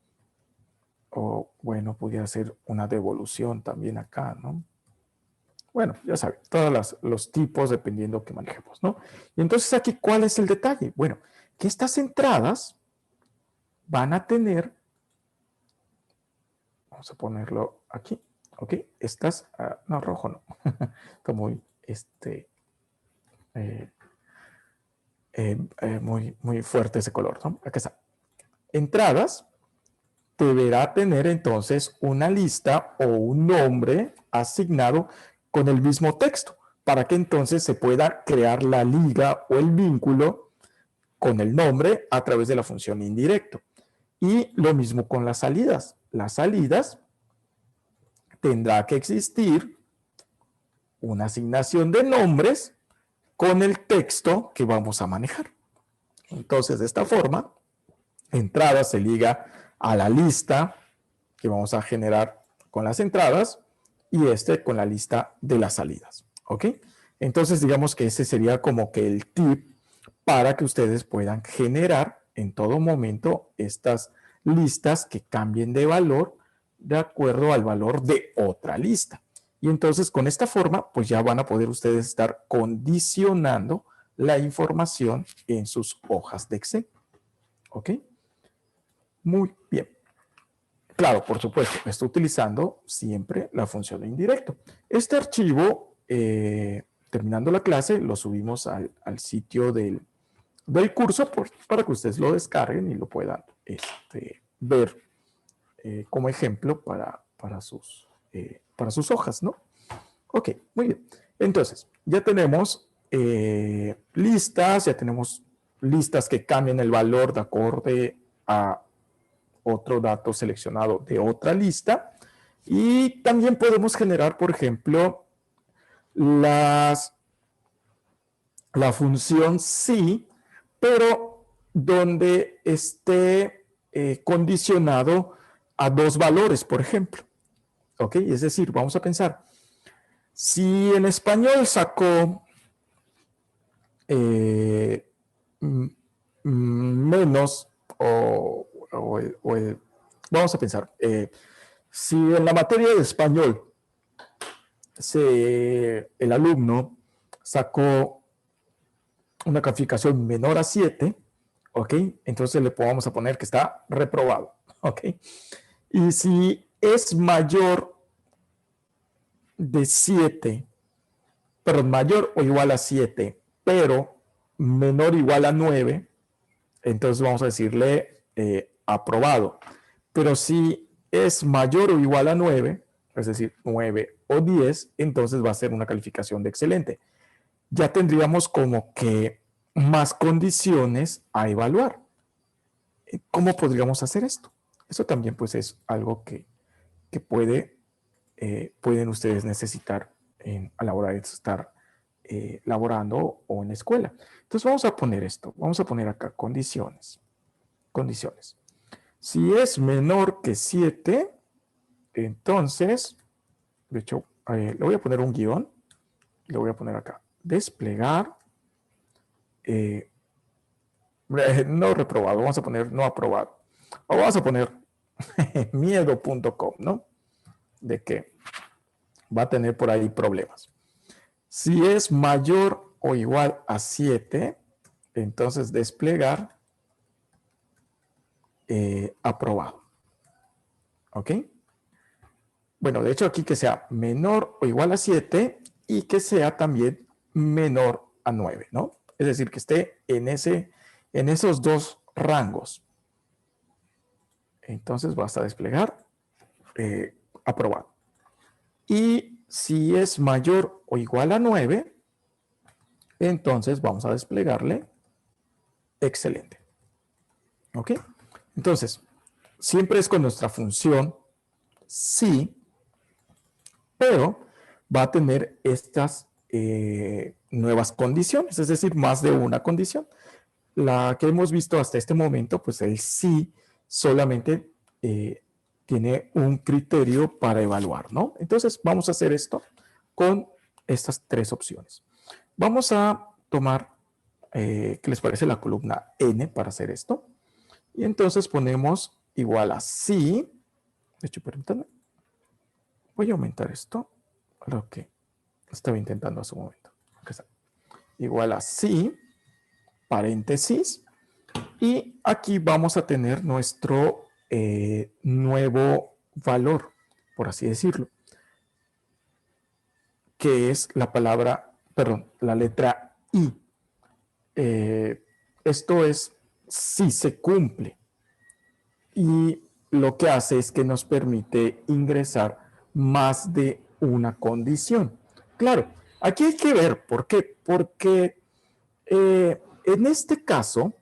o bueno, pudiera ser una devolución también acá, ¿no? Bueno, ya saben, todos los tipos dependiendo que manejemos, ¿no? Y entonces aquí, ¿cuál es el detalle? Bueno, que estas entradas van a tener Vamos a ponerlo aquí. Ok, estas, no, rojo no. Está muy, muy fuerte ese color, ¿no? Acá está. Entradas, deberá tener entonces una lista o un nombre asignado con el mismo texto, para que entonces se pueda crear la liga o el vínculo con el nombre a través de la función indirecto. Y lo mismo con las salidas. Las salidas tendrá que existir una asignación de nombres con el texto que vamos a manejar. Entonces, de esta forma, entrada se liga a la lista que vamos a generar con las entradas y con la lista de las salidas. ¿Ok? Entonces, digamos que ese sería como que el tip para que ustedes puedan generar en todo momento estas listas que cambien de valor de acuerdo al valor de otra lista. Y entonces con esta forma, pues ya van a poder ustedes estar condicionando la información en sus hojas de Excel. ¿Ok? Muy bien. Claro, por supuesto, estoy utilizando siempre la función de indirecto. Este archivo, terminando la clase, lo subimos al sitio del curso para que ustedes lo descarguen y lo puedan ver como ejemplo para sus hojas, ¿no? Ok, muy bien. Entonces, ya tenemos listas, ya tenemos listas que cambian el valor de acorde a otro dato seleccionado de otra lista. Y también podemos generar, por ejemplo, la función sí, pero donde esté condicionado a dos valores, por ejemplo. ¿Ok? Es decir, vamos a pensar, si en español sacó menos vamos a pensar, si en la materia de español el alumno sacó una calificación menor a 7, ¿ok? Entonces le vamos a poner que está reprobado, ¿ok? Y si es mayor de 7, perdón, mayor o igual a 7, pero menor o igual a 9, entonces vamos a decirle aprobado. Pero si es mayor o igual a 9, es decir, 9 o 10, entonces va a ser una calificación de excelente. Ya tendríamos como que más condiciones a evaluar. ¿Cómo podríamos hacer esto? Eso también pues es algo que pueden ustedes necesitar a la hora de estar laborando o en la escuela. Entonces vamos a poner esto, vamos a poner acá condiciones. Condiciones. Si es menor que 7, entonces, de hecho, le voy a poner un guión, le voy a poner acá, desplegar, no reprobado, vamos a poner no aprobado, o vamos a poner miedo.com, ¿no? De que va a tener por ahí problemas. Si es mayor o igual a 7, entonces desplegar aprobado. ¿Ok? Bueno, de hecho aquí que sea menor o igual a 7 y que sea también menor a 9, ¿no? Es decir, que esté en esos dos rangos. Entonces vas a desplegar aprobado. Y si es mayor o igual a 9, entonces vamos a desplegarle excelente. ¿Ok? Entonces, siempre es con nuestra función sí, pero va a tener estas nuevas condiciones, es decir, más de una condición. La que hemos visto hasta este momento, pues el sí solamente tiene un criterio para evaluar, ¿no? Entonces, vamos a hacer esto con estas tres opciones. Vamos a tomar, ¿qué les parece? La columna N para hacer esto. Y entonces ponemos igual a sí. De hecho, permítanme. Voy a aumentar esto. Lo que estaba intentando hace un momento. Aquí está. Igual a sí, paréntesis. Y aquí vamos a tener nuestro nuevo valor, por así decirlo, que es la palabra, perdón, la letra I. Esto es si se cumple. Y lo que hace es que nos permite ingresar más de una condición. Claro, aquí hay que ver por qué. Porque en este caso,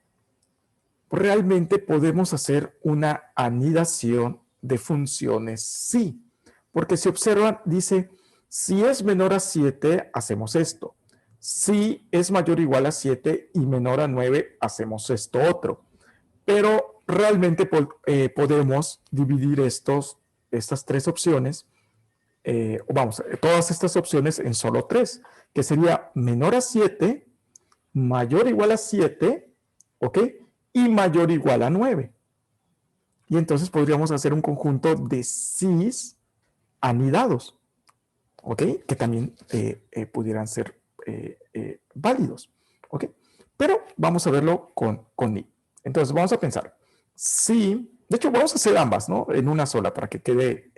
realmente podemos hacer una anidación de funciones sí. Porque si observan, dice, si es menor a 7, hacemos esto. Si es mayor o igual a 7 y menor a 9, hacemos esto otro. Pero realmente podemos dividir estas tres opciones, todas estas opciones en solo tres, que sería menor a 7, mayor o igual a 7, ¿ok? Y mayor o igual a 9. Y entonces podríamos hacer un conjunto de sís anidados, ¿ok? Que también pudieran ser válidos, ¿ok? Pero vamos a verlo con i. Entonces vamos a pensar, si, de hecho vamos a hacer ambas, ¿no? En una sola para que quede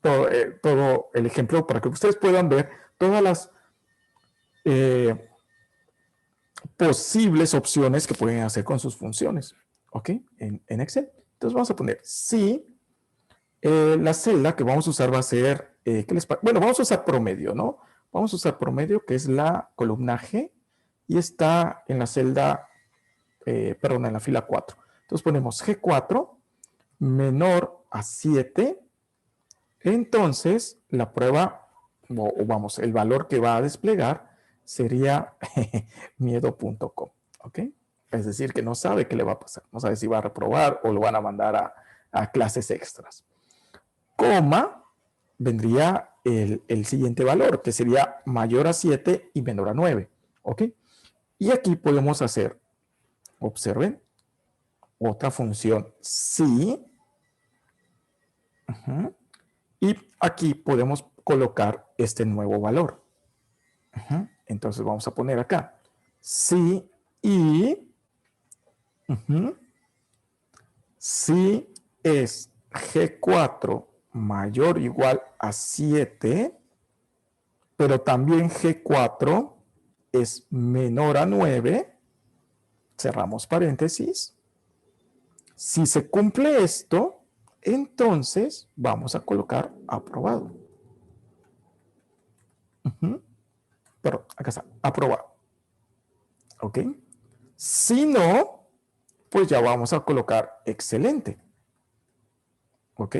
todo el ejemplo, para que ustedes puedan ver todas las posibles opciones que pueden hacer con sus funciones, ¿ok? En Excel. Entonces vamos a poner si la celda que vamos a usar va a ser, bueno, vamos a usar promedio, ¿no? Vamos a usar promedio, que es la columna G, y está en la celda, perdón, en la fila 4. Entonces ponemos G4 menor a 7. Entonces, la prueba, o vamos, el valor que va a desplegar sería miedo.com, ¿ok? Es decir, que no sabe qué le va a pasar. No sabe si va a reprobar o lo van a mandar a clases extras. Coma, vendría el siguiente valor, que sería mayor a 7 y menor a 9, ¿ok? Y aquí podemos hacer, observen, otra función si. Y aquí podemos colocar este nuevo valor. Entonces vamos a poner acá si y si es G4 mayor o igual a 7, pero también G4 es menor a 9, cerramos paréntesis. Si se cumple esto, entonces vamos a colocar aprobado. Perdón, acá está, aprobado. ¿Ok? Si no, pues ya vamos a colocar excelente. ¿Ok?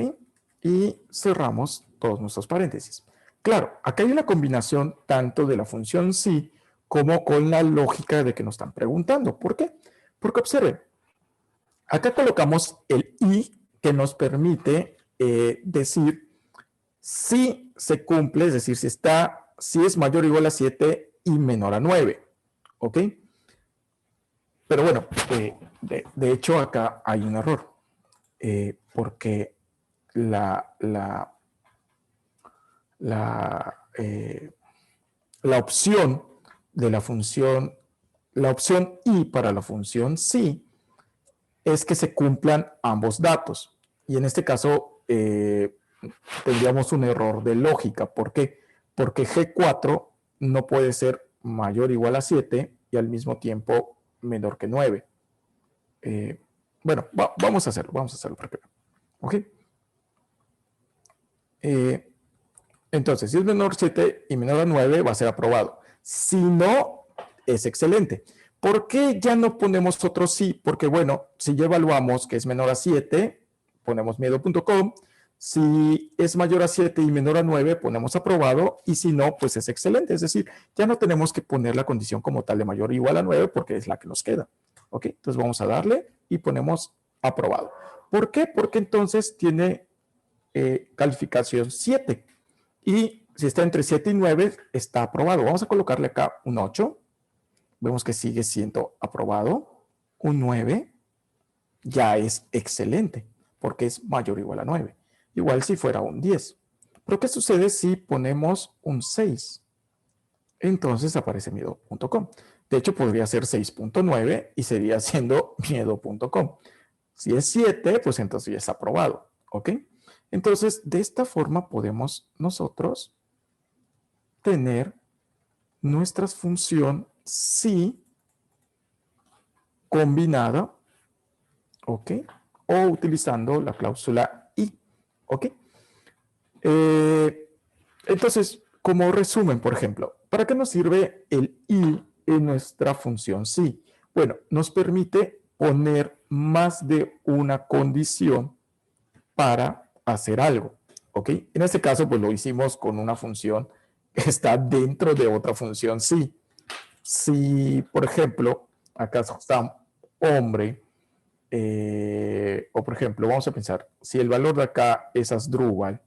Y cerramos todos nuestros paréntesis. Claro, acá hay una combinación tanto de la función sí como con la lógica de que nos están preguntando. ¿Por qué? Porque observen, acá colocamos el i que nos permite decir si se cumple, es decir, si es mayor o igual a 7 y menor a 9. ¿Ok? Pero bueno, de hecho acá hay un error, porque la opción de la función, la opción i para la función sí, es que se cumplan ambos datos. Y en este caso tendríamos un error de lógica. ¿Por qué? Porque G4 no puede ser mayor o igual a 7 y al mismo tiempo menor que 9. Bueno, vamos a hacerlo para que vean. ¿Ok? Entonces, si es menor a 7 y menor a 9, va a ser aprobado. Si no, es excelente. ¿Por qué ya no ponemos otro sí? Porque, bueno, si ya evaluamos que es menor a 7, ponemos miedo.com. Si es mayor a 7 y menor a 9, ponemos aprobado. Y si no, pues es excelente. Es decir, ya no tenemos que poner la condición como tal de mayor o igual a 9 porque es la que nos queda. ¿Ok? Entonces vamos a darle y ponemos aprobado. ¿Por qué? Porque entonces tiene calificación 7. Y si está entre 7 y 9, está aprobado. Vamos a colocarle acá un 8. Vemos que sigue siendo aprobado. Un 9 ya es excelente, porque es mayor o igual a 9. Igual si fuera un 10. Pero ¿qué sucede si ponemos un 6? Entonces aparece miedo.com. De hecho, podría ser 6.9 y sería siendo miedo.com. Si es 7, pues entonces ya está aprobado. ¿Ok? Entonces, de esta forma podemos nosotros tener nuestra función sí combinada, ¿ok? O utilizando la cláusula y, ¿ok? Entonces, como resumen, por ejemplo, ¿para qué nos sirve el y en nuestra función sí? Bueno, nos permite poner más de una condición para hacer algo, ¿ok? En este caso, pues lo hicimos con una función que está dentro de otra función sí. Si, por ejemplo, acá está hombre, o por ejemplo, vamos a pensar, si el valor de acá es Asdrúbal,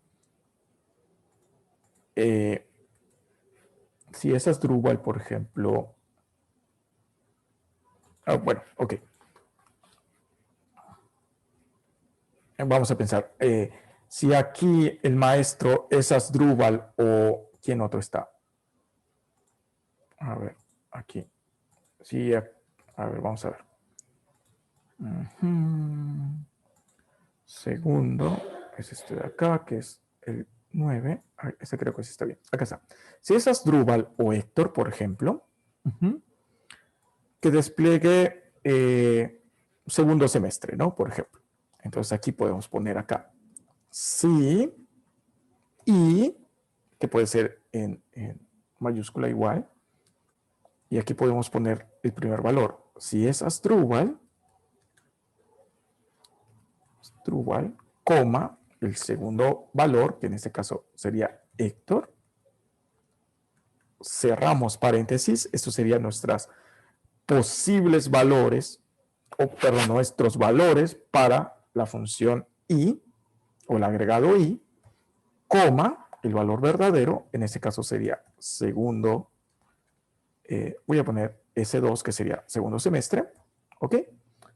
eh, si es Asdrúbal, por ejemplo, bueno, ok, vamos a pensar, si aquí el maestro es Asdrúbal o ¿quién otro está? A ver, aquí, sí, a ver, vamos a ver. Segundo es este de acá, que es el 9. Este creo que sí está bien. Acá está. Si es Asdrúbal o Héctor, por ejemplo, que despliegue segundo semestre, ¿no? Por ejemplo. Entonces aquí podemos poner acá sí y, que puede ser en mayúscula igual. Y aquí podemos poner el primer valor. Si es Asdrúbal, coma, el segundo valor, que en este caso sería Héctor, cerramos paréntesis, estos serían nuestras posibles valores, o perdón, nuestros valores para la función i, o el agregado i, coma, el valor verdadero, en este caso sería segundo, voy a poner S2, que sería segundo semestre, ¿ok?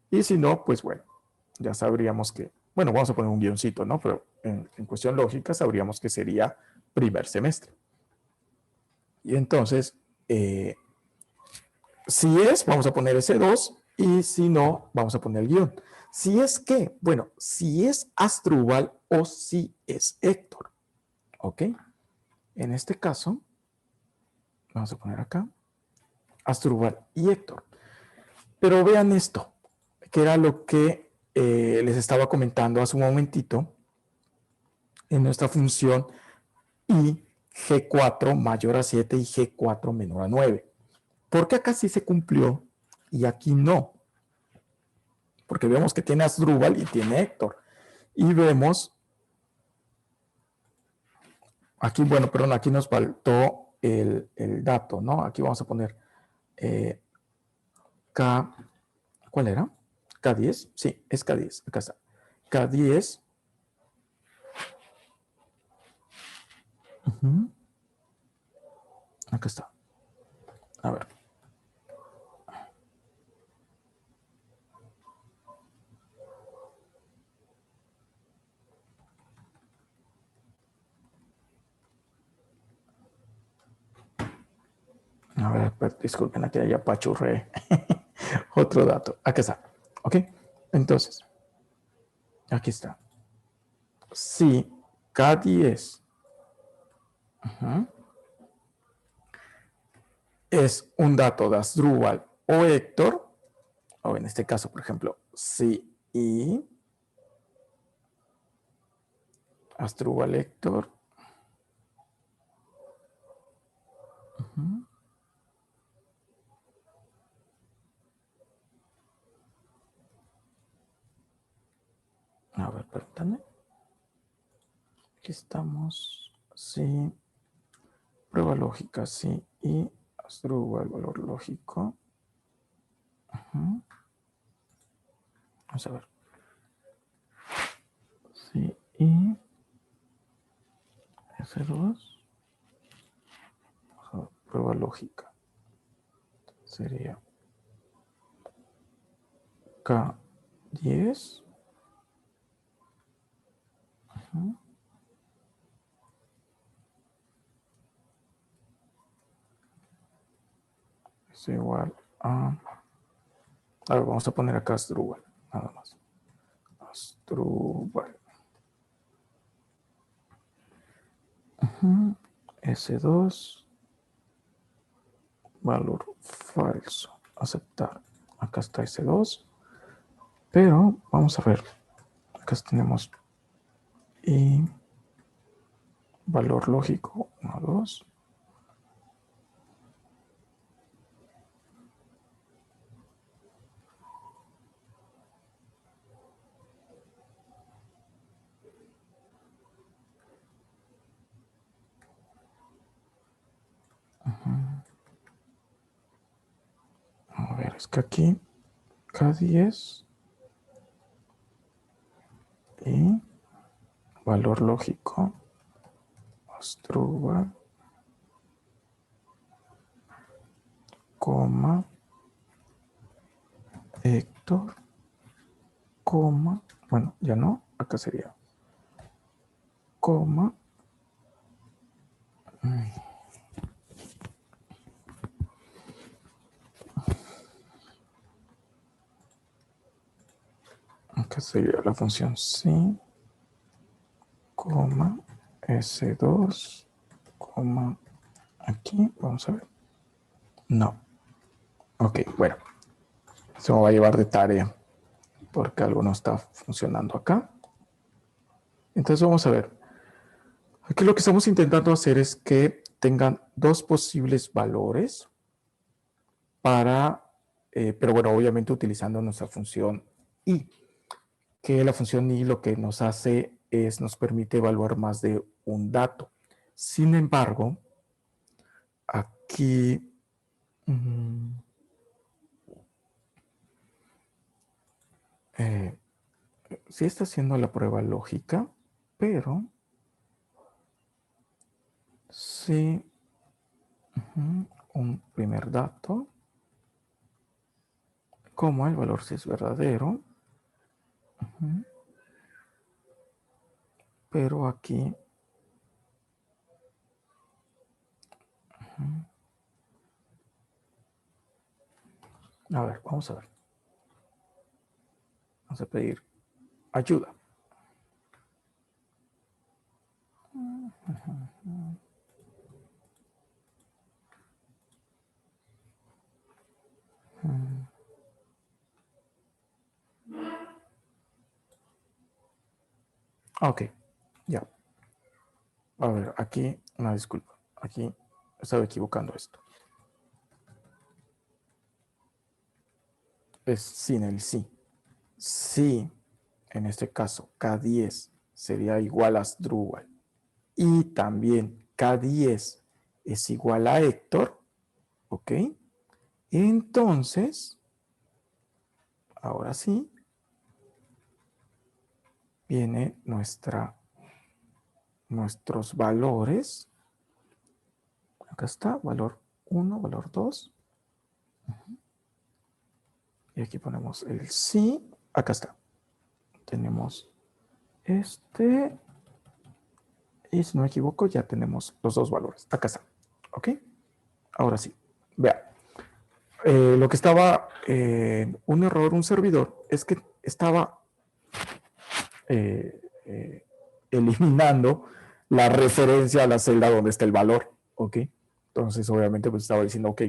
Y si no, pues bueno, ya sabríamos que, bueno, vamos a poner un guioncito, ¿no? Pero en cuestión lógica sabríamos que sería primer semestre. Y entonces, si es, vamos a poner S2, y si no, vamos a poner el guión. Si es que, bueno, si es Asdrúbal o si es Héctor, ¿ok? En este caso, vamos a poner acá, Asdrúbal y Héctor. Pero vean esto, que era lo que les estaba comentando hace un momentito en nuestra función y G4 mayor a 7 y G4 menor a 9. ¿Por qué acá sí se cumplió y aquí no? Porque vemos que tiene Asdrúbal y tiene Héctor. Y vemos, aquí, bueno, perdón, aquí nos faltó el dato, ¿no? Aquí vamos a poner K, ¿cuál era? K10, sí, es K10, acá está. K10. Acá está. A ver. A ver, pues, disculpen, aquí ya pachurré otro dato. Acá está. ¿Ok? Entonces, aquí está. Si K10 es un dato de Asdrúbal o Héctor, o en este caso, por ejemplo, si I, Asdrúbal, Héctor, a ver, perdóname. Aquí estamos. Sí. Prueba lógica, sí. Y Asdrúbal, valor lógico. Vamos a ver. Sí. Y S2. Prueba lógica. Sería K10. Es igual a... A ver, vamos a poner acá Asdrúbal, nada más. Asdrúbal. S2, valor falso, aceptar. Acá está S2, pero vamos a ver, acá tenemos y valor lógico 1, 2. A ver, es que aquí K10 y valor lógico Asdrúbal, coma, Héctor, coma, bueno, ya no, acá sería, coma, acá sería la función sí, coma, S2, coma, aquí, vamos a ver, no, ok, bueno, se me va a llevar de tarea, porque algo no está funcionando acá. Entonces vamos a ver. Aquí lo que estamos intentando hacer es que tengan dos posibles valores para, pero bueno, obviamente utilizando nuestra función i, que la función i lo que nos hace es, nos permite evaluar más de un dato. Sin embargo, aquí sí está haciendo la prueba lógica, pero sí un primer dato, como el valor si es verdadero, pero aquí a ver, vamos a ver. Vamos a pedir ayuda. Ok, ya. A ver, aquí, una disculpa. Aquí estaba equivocando esto. Es sin el sí. Si, en este caso, K10 sería igual a Asdrúbal y también K10 es igual a Héctor, ¿ok? Entonces, ahora sí, viene nuestros valores. Acá está, valor 1, valor 2. Y aquí ponemos el sí. Acá está. Tenemos este. Y si no me equivoco, ya tenemos los dos valores. Acá está. ¿Ok? Ahora sí. Vea. Lo que estaba un error, un servidor, es que estaba eliminando la referencia a la celda donde está el valor. ¿Ok? Entonces, obviamente, pues estaba diciendo, ok,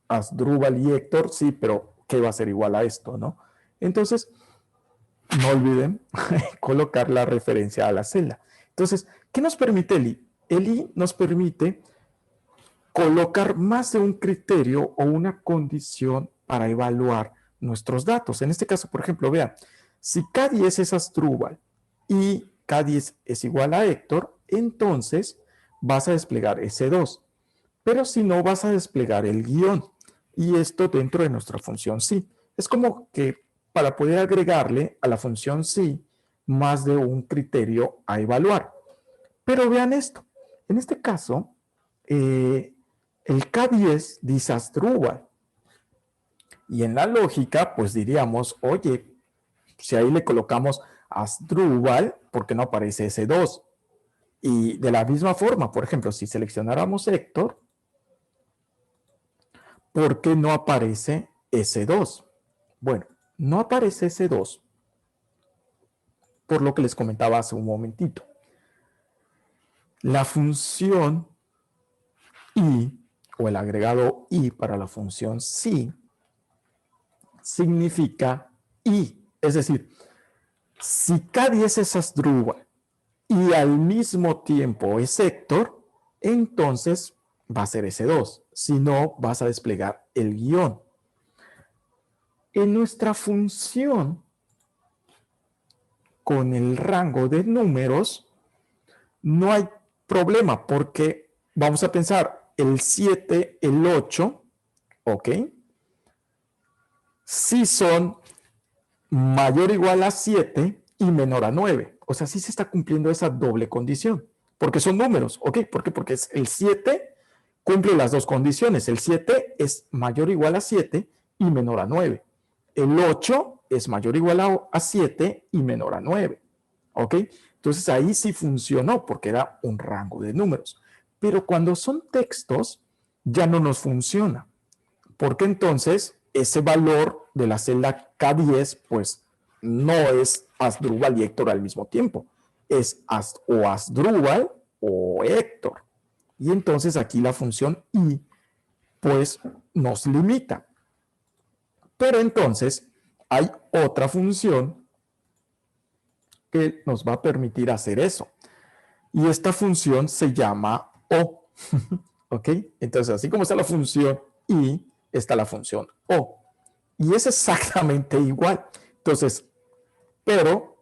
Asdrúbal y Héctor, sí, pero ¿qué va a ser igual a esto, no? Entonces, no olviden colocar la referencia a la celda. Entonces, ¿qué nos permite el i? El i nos permite colocar más de un criterio o una condición para evaluar nuestros datos. En este caso, por ejemplo, vean, si K10 es Asdrúbal y K10 es igual a Héctor, entonces vas a desplegar S2. Pero si no, vas a desplegar el guión. Y esto dentro de nuestra función sí. Es como que para poder agregarle a la función sí más de un criterio a evaluar. Pero vean esto. En este caso, el K10 dice Asdrúbal. Y en la lógica, pues diríamos, oye, si ahí le colocamos Asdrúbal, ¿por qué no aparece S2? Y de la misma forma, por ejemplo, si seleccionáramos Héctor, ¿por qué no aparece S2? Bueno, no aparece S2 por lo que les comentaba hace un momentito. la función i, o el agregado i para la función si, significa i. Es decir, si K10 es Asdrúbal y al mismo tiempo es Héctor, entonces va a ser S2. Si no, vas a desplegar el guión. En nuestra función con el rango de números no hay problema porque vamos a pensar el 7, el 8, ¿ok? Si son mayor o igual a 7 y menor a 9. O sea, sí se está cumpliendo esa doble condición. Porque son números, ¿ok? ¿Por qué? Porque el 7 cumple las dos condiciones. El 7 es mayor o igual a 7 y menor a 9. El 8 es mayor o igual a 7 y menor a 9. ¿Ok? Entonces ahí sí funcionó porque era un rango de números. Pero cuando son textos, ya no nos funciona. Porque entonces ese valor de la celda K10, pues no es Asdrúbal y Héctor al mismo tiempo. Es o Asdrúbal o Héctor. Y entonces aquí la función i, pues nos limita. Pero entonces hay otra función que nos va a permitir hacer eso. Y esta función se llama o. ¿Ok? Entonces, así como está la función i, está la función o. Y es exactamente igual. Entonces, pero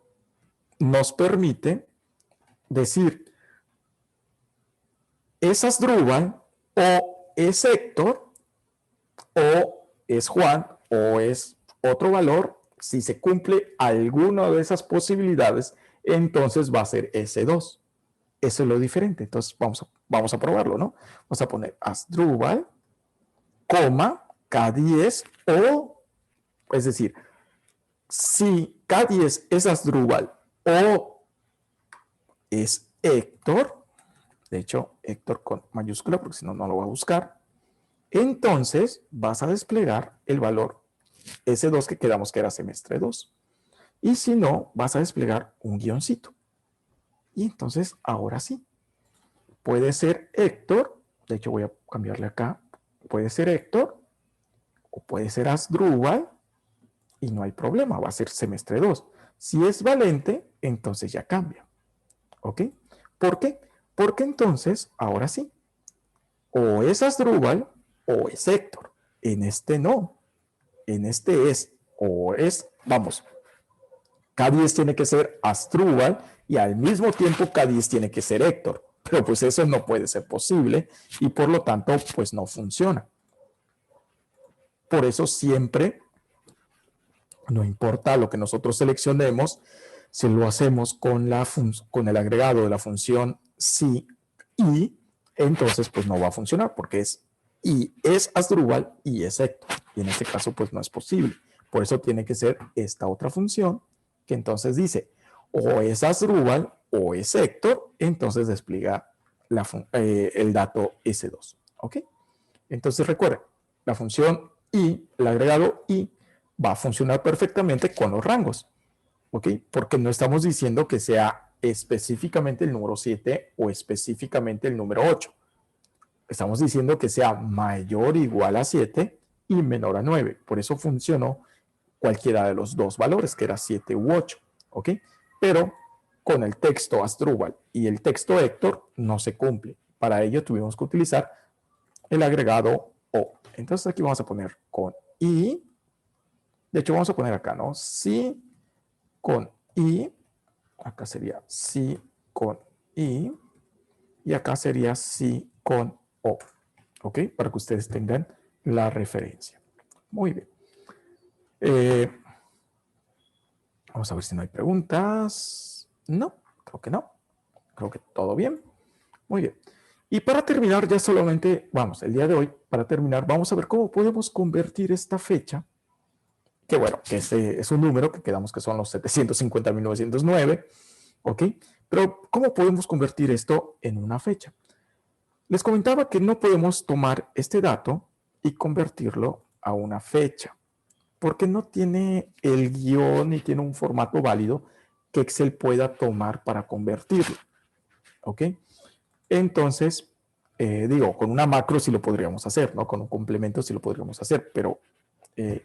nos permite decir, es Asdrúbal o es Héctor o es Juan o es otro valor. Si se cumple alguna de esas posibilidades, entonces va a ser S2. Eso es lo diferente. Entonces vamos a probarlo, ¿no? Vamos a poner Asdrúbal, coma, K10 o, es decir, si K10 es Asdrúbal o es Héctor, de hecho, Héctor con mayúscula, porque si no, no lo voy a buscar, entonces vas a desplegar el valor S2 que quedamos que era semestre 2. Y si no, vas a desplegar un guioncito. Y entonces, ahora sí, puede ser Héctor, de hecho voy a cambiarle acá, puede ser Héctor o puede ser Asdrúbal y no hay problema, va a ser semestre 2. Si es valente, entonces ya cambia. ¿Ok? ¿Por qué? Porque entonces, ahora sí, o es Asdrúbal o es Héctor. En este no. En este es o es, vamos, K10 tiene que ser Asdrúbal y al mismo tiempo K10 tiene que ser Héctor. Pero pues eso no puede ser posible y por lo tanto pues no funciona. Por eso siempre, no importa lo que nosotros seleccionemos, si lo hacemos con el agregado de la función si y, entonces pues no va a funcionar porque es Asdrúbal y es Héctor. Y en este caso pues no es posible. Por eso tiene que ser esta otra función que entonces dice o es Asdrúbal o es Héctor, entonces despliega el dato S2. ¿Ok? Entonces recuerden, la función i, el agregado i, va a funcionar perfectamente con los rangos. ¿Ok? Porque no estamos diciendo que sea específicamente el número 7 o específicamente el número 8. Estamos diciendo que sea mayor o igual a 7 y menor a 9. Por eso funcionó cualquiera de los dos valores, que era 7 u 8. ¿Ok? Pero con el texto Asdrúbal y el texto Héctor no se cumple. Para ello tuvimos que utilizar el agregado o. Entonces aquí vamos a poner con i. De hecho vamos a poner acá, ¿no? Si con i. Acá sería si con i. Y acá sería si con o. ¿Ok? Para que ustedes tengan la referencia. Muy bien. Vamos a ver si no hay preguntas. No, creo que no. Creo que todo bien. Muy bien. Y para terminar, ya solamente, vamos, el día de hoy, para terminar, vamos a ver cómo podemos convertir esta fecha, que bueno, que es un número que quedamos que son los 750.909, ¿ok? Pero ¿cómo podemos convertir esto en una fecha? Les comentaba que no podemos tomar este dato y convertirlo a una fecha, porque no tiene el guión ni tiene un formato válido que Excel pueda tomar para convertirlo, ¿ok? Entonces, digo, con una macro sí lo podríamos hacer, ¿no? Con un complemento sí lo podríamos hacer, pero en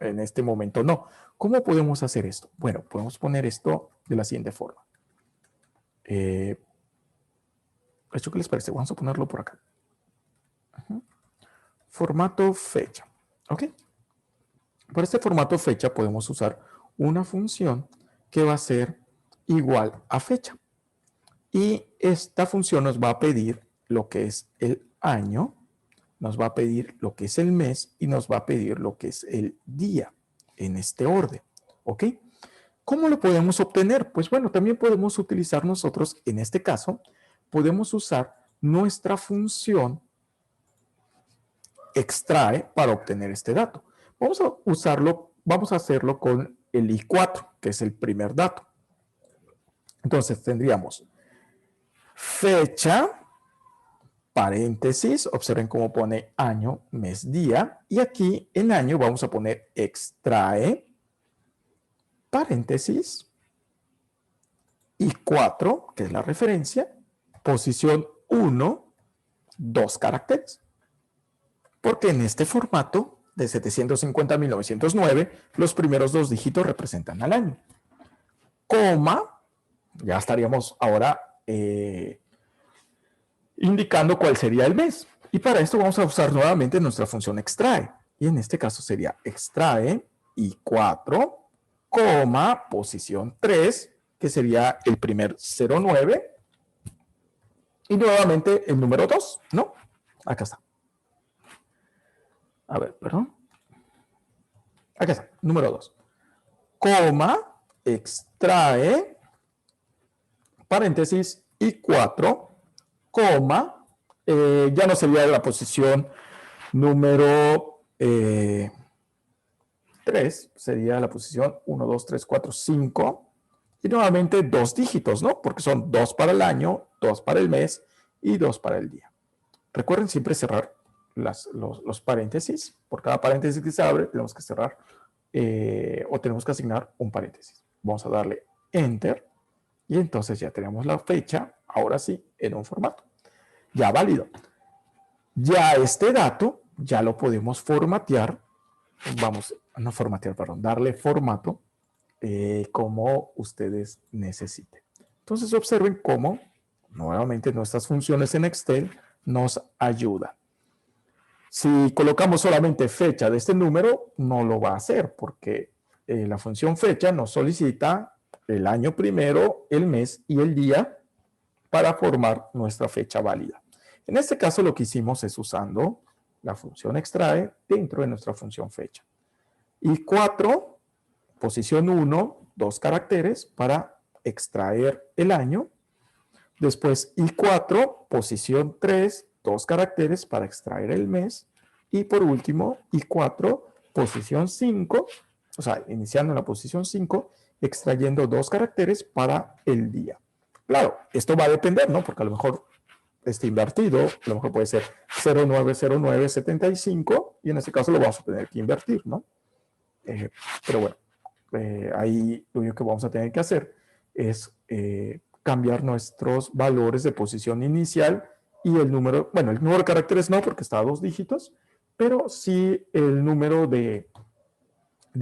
este momento no. ¿Cómo podemos hacer esto? Bueno, podemos poner esto de la siguiente forma. ¿Esto qué les parece? Vamos a ponerlo por acá. Formato fecha. ¿Ok? Para este formato fecha podemos usar una función que va a ser igual a fecha. Y esta función nos va a pedir lo que es el año, nos va a pedir lo que es el mes y nos va a pedir lo que es el día en este orden. ¿Ok? ¿Cómo lo podemos obtener? Pues bueno, también podemos utilizar nosotros, en este caso, podemos usar nuestra función extrae para obtener este dato. Vamos a usarlo, vamos a hacerlo con el I4, que es el primer dato. Entonces tendríamos fecha, paréntesis, observen cómo pone año, mes, día, y aquí en año vamos a poner extrae, paréntesis, I4, que es la referencia, posición 1, 2 caracteres. Porque en este formato de 750.909, los primeros 2 dígitos representan al año. Coma, ya estaríamos ahora indicando cuál sería el mes. Y para esto vamos a usar nuevamente nuestra función extrae. Y en este caso sería extrae I4, coma, posición 3, que sería el primer 09. Y nuevamente el número 2, ¿no? Acá está. A ver, perdón. Acá está, número 2. Coma, extrae, paréntesis, I4, coma, ya no sería la posición número 3, sería la posición 1, 2, 3, 4, 5, y nuevamente 2 dígitos, ¿no? Porque son 2 para el año, 2 para el mes y 2 para el día. Recuerden siempre cerrar los paréntesis. Por cada paréntesis que se abre, tenemos que cerrar o tenemos que asignar un paréntesis. Vamos a darle Enter y entonces ya tenemos la fecha, ahora sí, en un formato ya válido. Ya este dato ya lo podemos formatear, darle formato como ustedes necesiten. Entonces observen cómo nuevamente nuestras funciones en Excel nos ayudan. Si colocamos solamente fecha de este número, no lo va a hacer porque la función fecha nos solicita el año primero, el mes y el día para formar nuestra fecha válida. En este caso lo que hicimos es usando la función extrae dentro de nuestra función fecha. Y 4, posición 1, 2 caracteres para extraer el año. Después I4, posición 3, 2 caracteres para extraer el mes. Y por último, I4, posición 5, o sea, iniciando en la posición 5, extrayendo 2 caracteres para el día. Claro, esto va a depender, ¿no? Porque a lo mejor está invertido, a lo mejor puede ser 090975 y en este caso lo vamos a tener que invertir, ¿no? Pero bueno, ahí lo único que vamos a tener que hacer es cambiar nuestros valores de posición inicial y el número, bueno, el número de caracteres no porque está a 2 dígitos, pero sí el número de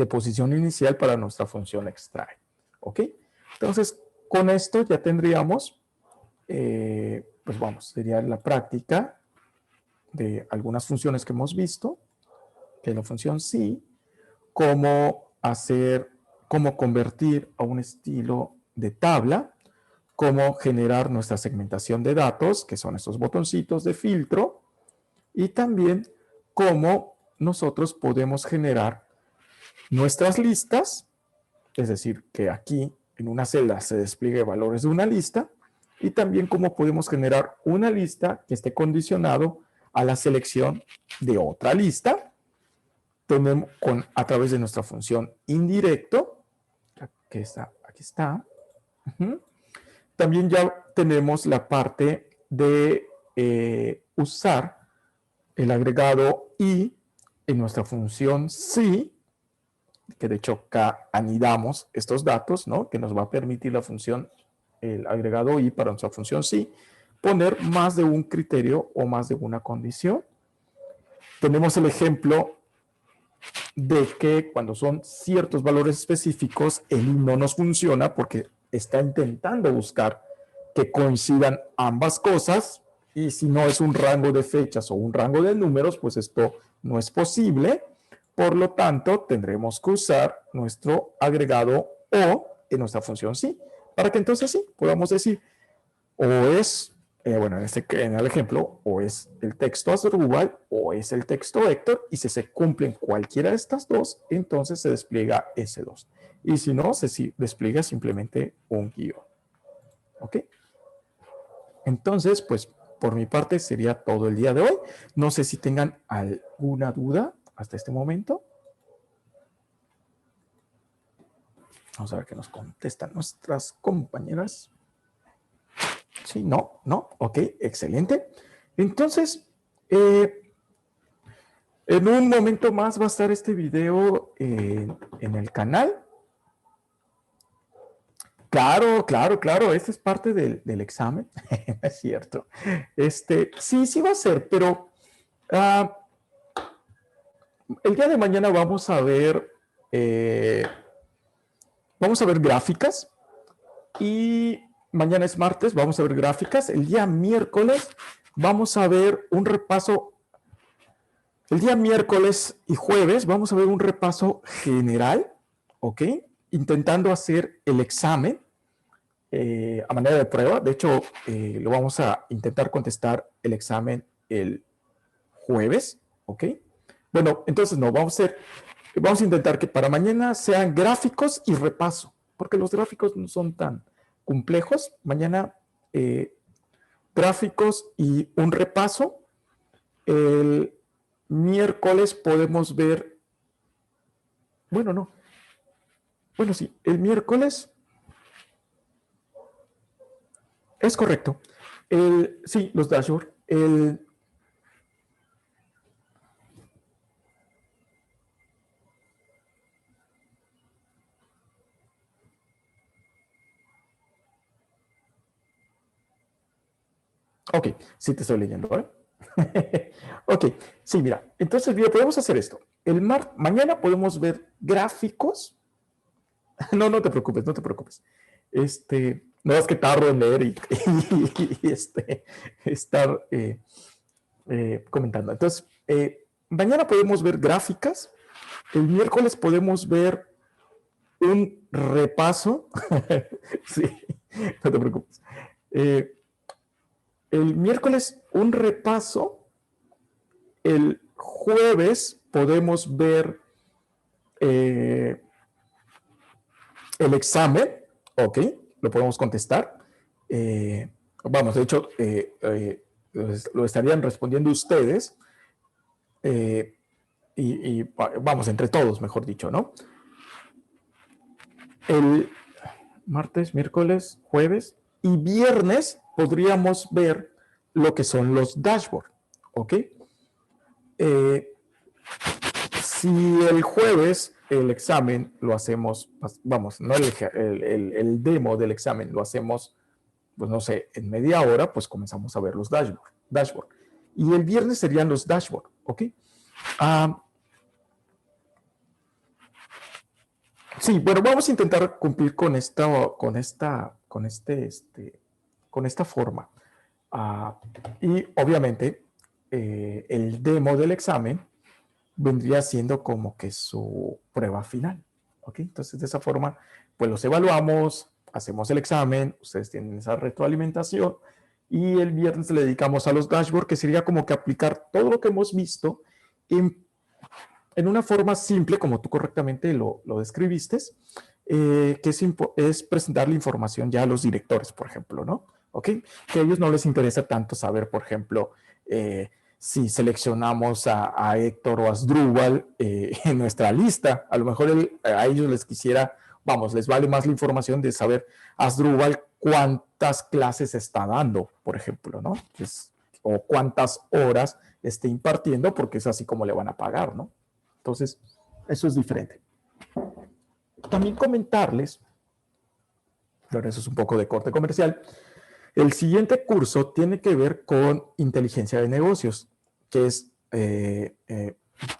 posición inicial para nuestra función extrae. ¿Ok? Entonces, con esto ya tendríamos, pues vamos, sería la práctica de algunas funciones que hemos visto, que es la función sí, cómo hacer, cómo convertir a un estilo de tabla, cómo generar nuestra segmentación de datos, que son estos botoncitos de filtro, y también cómo nosotros podemos generar nuestras listas, es decir, que aquí en una celda se despliegue valores de una lista, y también cómo podemos generar una lista que esté condicionado a la selección de otra lista a través de nuestra función indirecto, que está, aquí está. También ya tenemos la parte de usar el agregado i en nuestra función si, que de hecho acá anidamos estos datos, ¿no? Que nos va a permitir la función el agregado y para nuestra función sí, poner más de un criterio o más de una condición. Tenemos el ejemplo de que cuando son ciertos valores específicos, el i no nos funciona porque está intentando buscar que coincidan ambas cosas, y si no es un rango de fechas o un rango de números, pues esto no es posible. Por lo tanto, tendremos que usar nuestro agregado o en nuestra función sí, para que entonces sí podamos decir o es, bueno, en el ejemplo, o es el texto Asdrúbal o es el texto Héctor, y si se cumplen cualquiera de estas dos, entonces se despliega S2. Y si no, se despliega simplemente un guión. ¿Ok? Entonces, pues, por mi parte sería todo el día de hoy. No sé si tengan alguna duda hasta este momento. Vamos a ver qué nos contestan nuestras compañeras. Sí, no, ok, excelente. Entonces, en un momento más va a estar este video en el canal. Claro, este es parte del examen, es cierto. Sí va a ser, pero el día de mañana vamos a ver gráficas, y mañana es martes, vamos a ver gráficas. El día miércoles vamos a ver un repaso. El día miércoles y jueves vamos a ver un repaso general, ¿ok? Intentando hacer el examen a manera de prueba. De hecho, lo vamos a intentar contestar el examen el jueves, ¿ok? Bueno, entonces no, vamos a intentar que para mañana sean gráficos y repaso, porque los gráficos no son tan complejos. Mañana gráficos y un repaso. El miércoles podemos ver, sí, el miércoles es correcto. Sí, los dashboard. Ok, sí te estoy leyendo, ¿eh? Ok, sí, mira, entonces podemos hacer esto. Mañana podemos ver gráficos. No te preocupes, no te preocupes. No es que tardo en leer y estar comentando. Entonces, mañana podemos ver gráficas. El miércoles podemos ver un repaso. Sí, no te preocupes. El miércoles un repaso. El jueves podemos ver el examen, ok, lo podemos contestar. Vamos, de hecho, lo estarían respondiendo ustedes y vamos, entre todos, mejor dicho, ¿no? El martes, miércoles, jueves y viernes podríamos ver lo que son los dashboards, ¿ok? Si el jueves el examen lo hacemos, vamos, no el demo del examen lo hacemos, pues no sé, en media hora, pues comenzamos a ver los dashboard. Y el viernes serían los dashboard, ¿ok? Sí, bueno, vamos a intentar cumplir con esta forma. Y obviamente el demo del examen vendría siendo como que su prueba final, ¿ok? Entonces, de esa forma, pues los evaluamos, hacemos el examen, ustedes tienen esa retroalimentación, y el viernes le dedicamos a los dashboards, que sería como que aplicar todo lo que hemos visto en una forma simple, como tú correctamente lo describiste, que es presentar la información ya a los directores, por ejemplo, ¿no? ¿Ok? Que a ellos no les interesa tanto saber, por ejemplo, si seleccionamos a Héctor o a Asdrúbal en nuestra lista. A lo mejor a ellos les vale más la información de saber Asdrúbal cuántas clases está dando, por ejemplo, ¿no? O cuántas horas esté impartiendo, porque es así como le van a pagar, ¿no? Entonces, eso es diferente. También comentarles Pero eso es un poco de corte comercial. El siguiente curso tiene que ver con inteligencia de negocios, que es,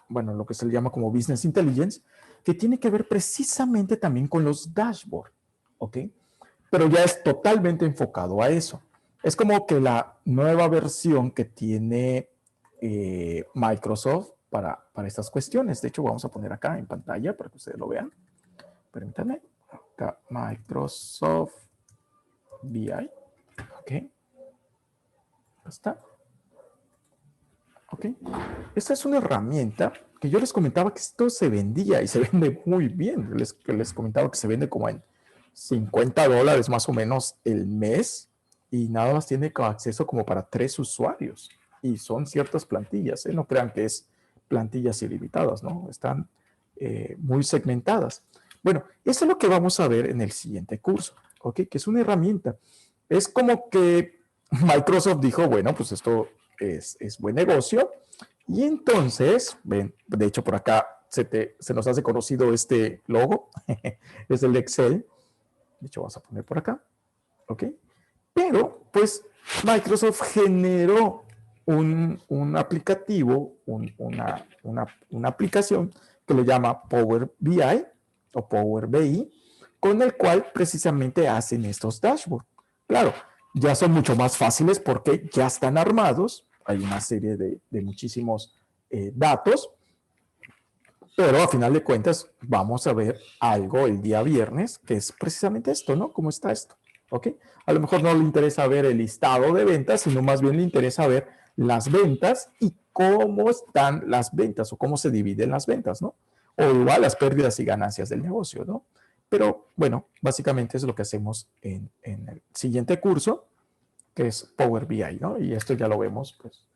bueno, lo que se le llama como Business Intelligence, que tiene que ver precisamente también con los dashboards, ¿ok? Pero ya es totalmente enfocado a eso. Es como que la nueva versión que tiene Microsoft para estas cuestiones. De hecho, vamos a poner acá en pantalla para que ustedes lo vean. Permítanme. Acá, Microsoft BI. Ok. ¿Está? Ok. Esta es una herramienta que yo les comentaba que esto se vendía y se vende muy bien. Les comentaba que se vende como en $50 más o menos el mes y nada más tiene acceso como para 3 usuarios. Y son ciertas plantillas, ¿eh? No crean que es plantillas ilimitadas, ¿no? Están muy segmentadas. Bueno, eso es lo que vamos a ver en el siguiente curso, ¿ok? Que es una herramienta. Es como que Microsoft dijo, bueno, pues esto es buen negocio. Y entonces, ven, de hecho por acá se nos hace conocido este logo, es el de Excel. De hecho, vamos a poner por acá, ¿ok? Pero, pues, Microsoft generó un aplicativo, una aplicación que le llama Power BI o Power BI, con el cual precisamente hacen estos dashboards. Claro, ya son mucho más fáciles porque ya están armados, hay una serie de muchísimos datos, pero a final de cuentas vamos a ver algo el día viernes, que es precisamente esto, ¿no? ¿Cómo está esto? ¿Ok? A lo mejor no le interesa ver el listado de ventas, sino más bien le interesa ver las ventas y cómo están las ventas o cómo se dividen las ventas, ¿no? O igual las pérdidas y ganancias del negocio, ¿no? Pero bueno, básicamente es lo que hacemos en el siguiente curso, que es Power BI, ¿no? Y esto ya lo vemos pues,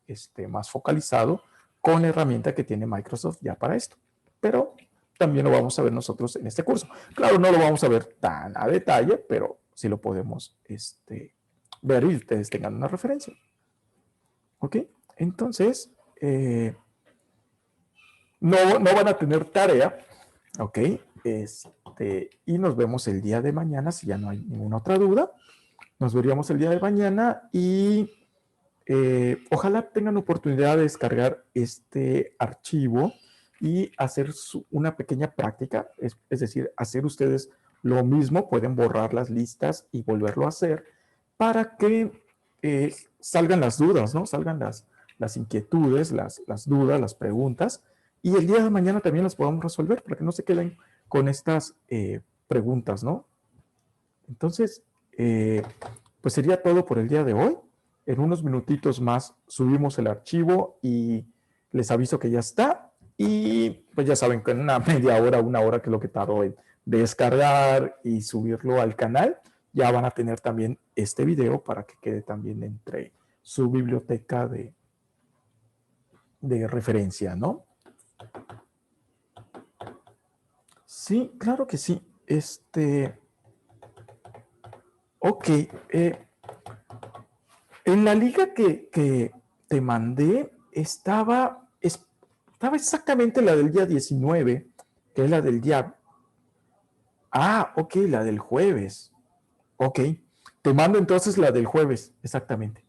más focalizado con la herramienta que tiene Microsoft ya para esto. Pero también lo vamos a ver nosotros en este curso. Claro, no lo vamos a ver tan a detalle, pero sí lo podemos ver y ustedes tengan una referencia. ¿Ok? Entonces, no van a tener tarea, ¿ok? Y nos vemos el día de mañana, si ya no hay ninguna otra duda. Nos veríamos el día de mañana y ojalá tengan oportunidad de descargar este archivo y hacer una pequeña práctica, es decir, hacer ustedes lo mismo, pueden borrar las listas y volverlo a hacer para que salgan las dudas, ¿no? Salgan las inquietudes, las dudas, las preguntas, y el día de mañana también las podamos resolver para que no se queden con estas preguntas, ¿no? Entonces, pues sería todo por el día de hoy. En unos minutitos más subimos el archivo y les aviso que ya está. Y pues ya saben que en una media hora, una hora, que es lo que tardo en descargar y subirlo al canal, ya van a tener también este video para que quede también entre su biblioteca de referencia, ¿no? Sí, claro que sí. Ok. En la liga que te mandé estaba exactamente la del día 19, que es la del día... Ah, ok, la del jueves. Ok, te mando entonces la del jueves, exactamente.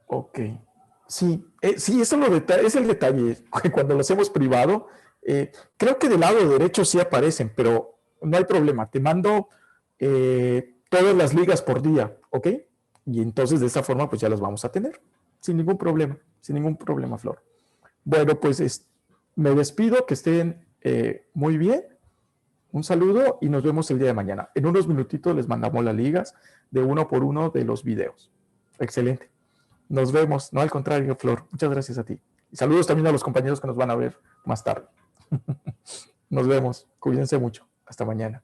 Ok, sí, sí, eso es el detalle. Cuando lo hacemos privado, creo que del lado derecho sí aparecen, pero no hay problema. Te mando todas las ligas por día, ¿ok? Y entonces de esa forma pues ya las vamos a tener, sin ningún problema, Flor. Bueno, pues me despido, que estén muy bien. Un saludo y nos vemos el día de mañana. En unos minutitos les mandamos las ligas de uno por uno de los videos. Excelente. Nos vemos. No, al contrario, Flor. Muchas gracias a ti. Y saludos también a los compañeros que nos van a ver más tarde. Nos vemos. Cuídense mucho. Hasta mañana.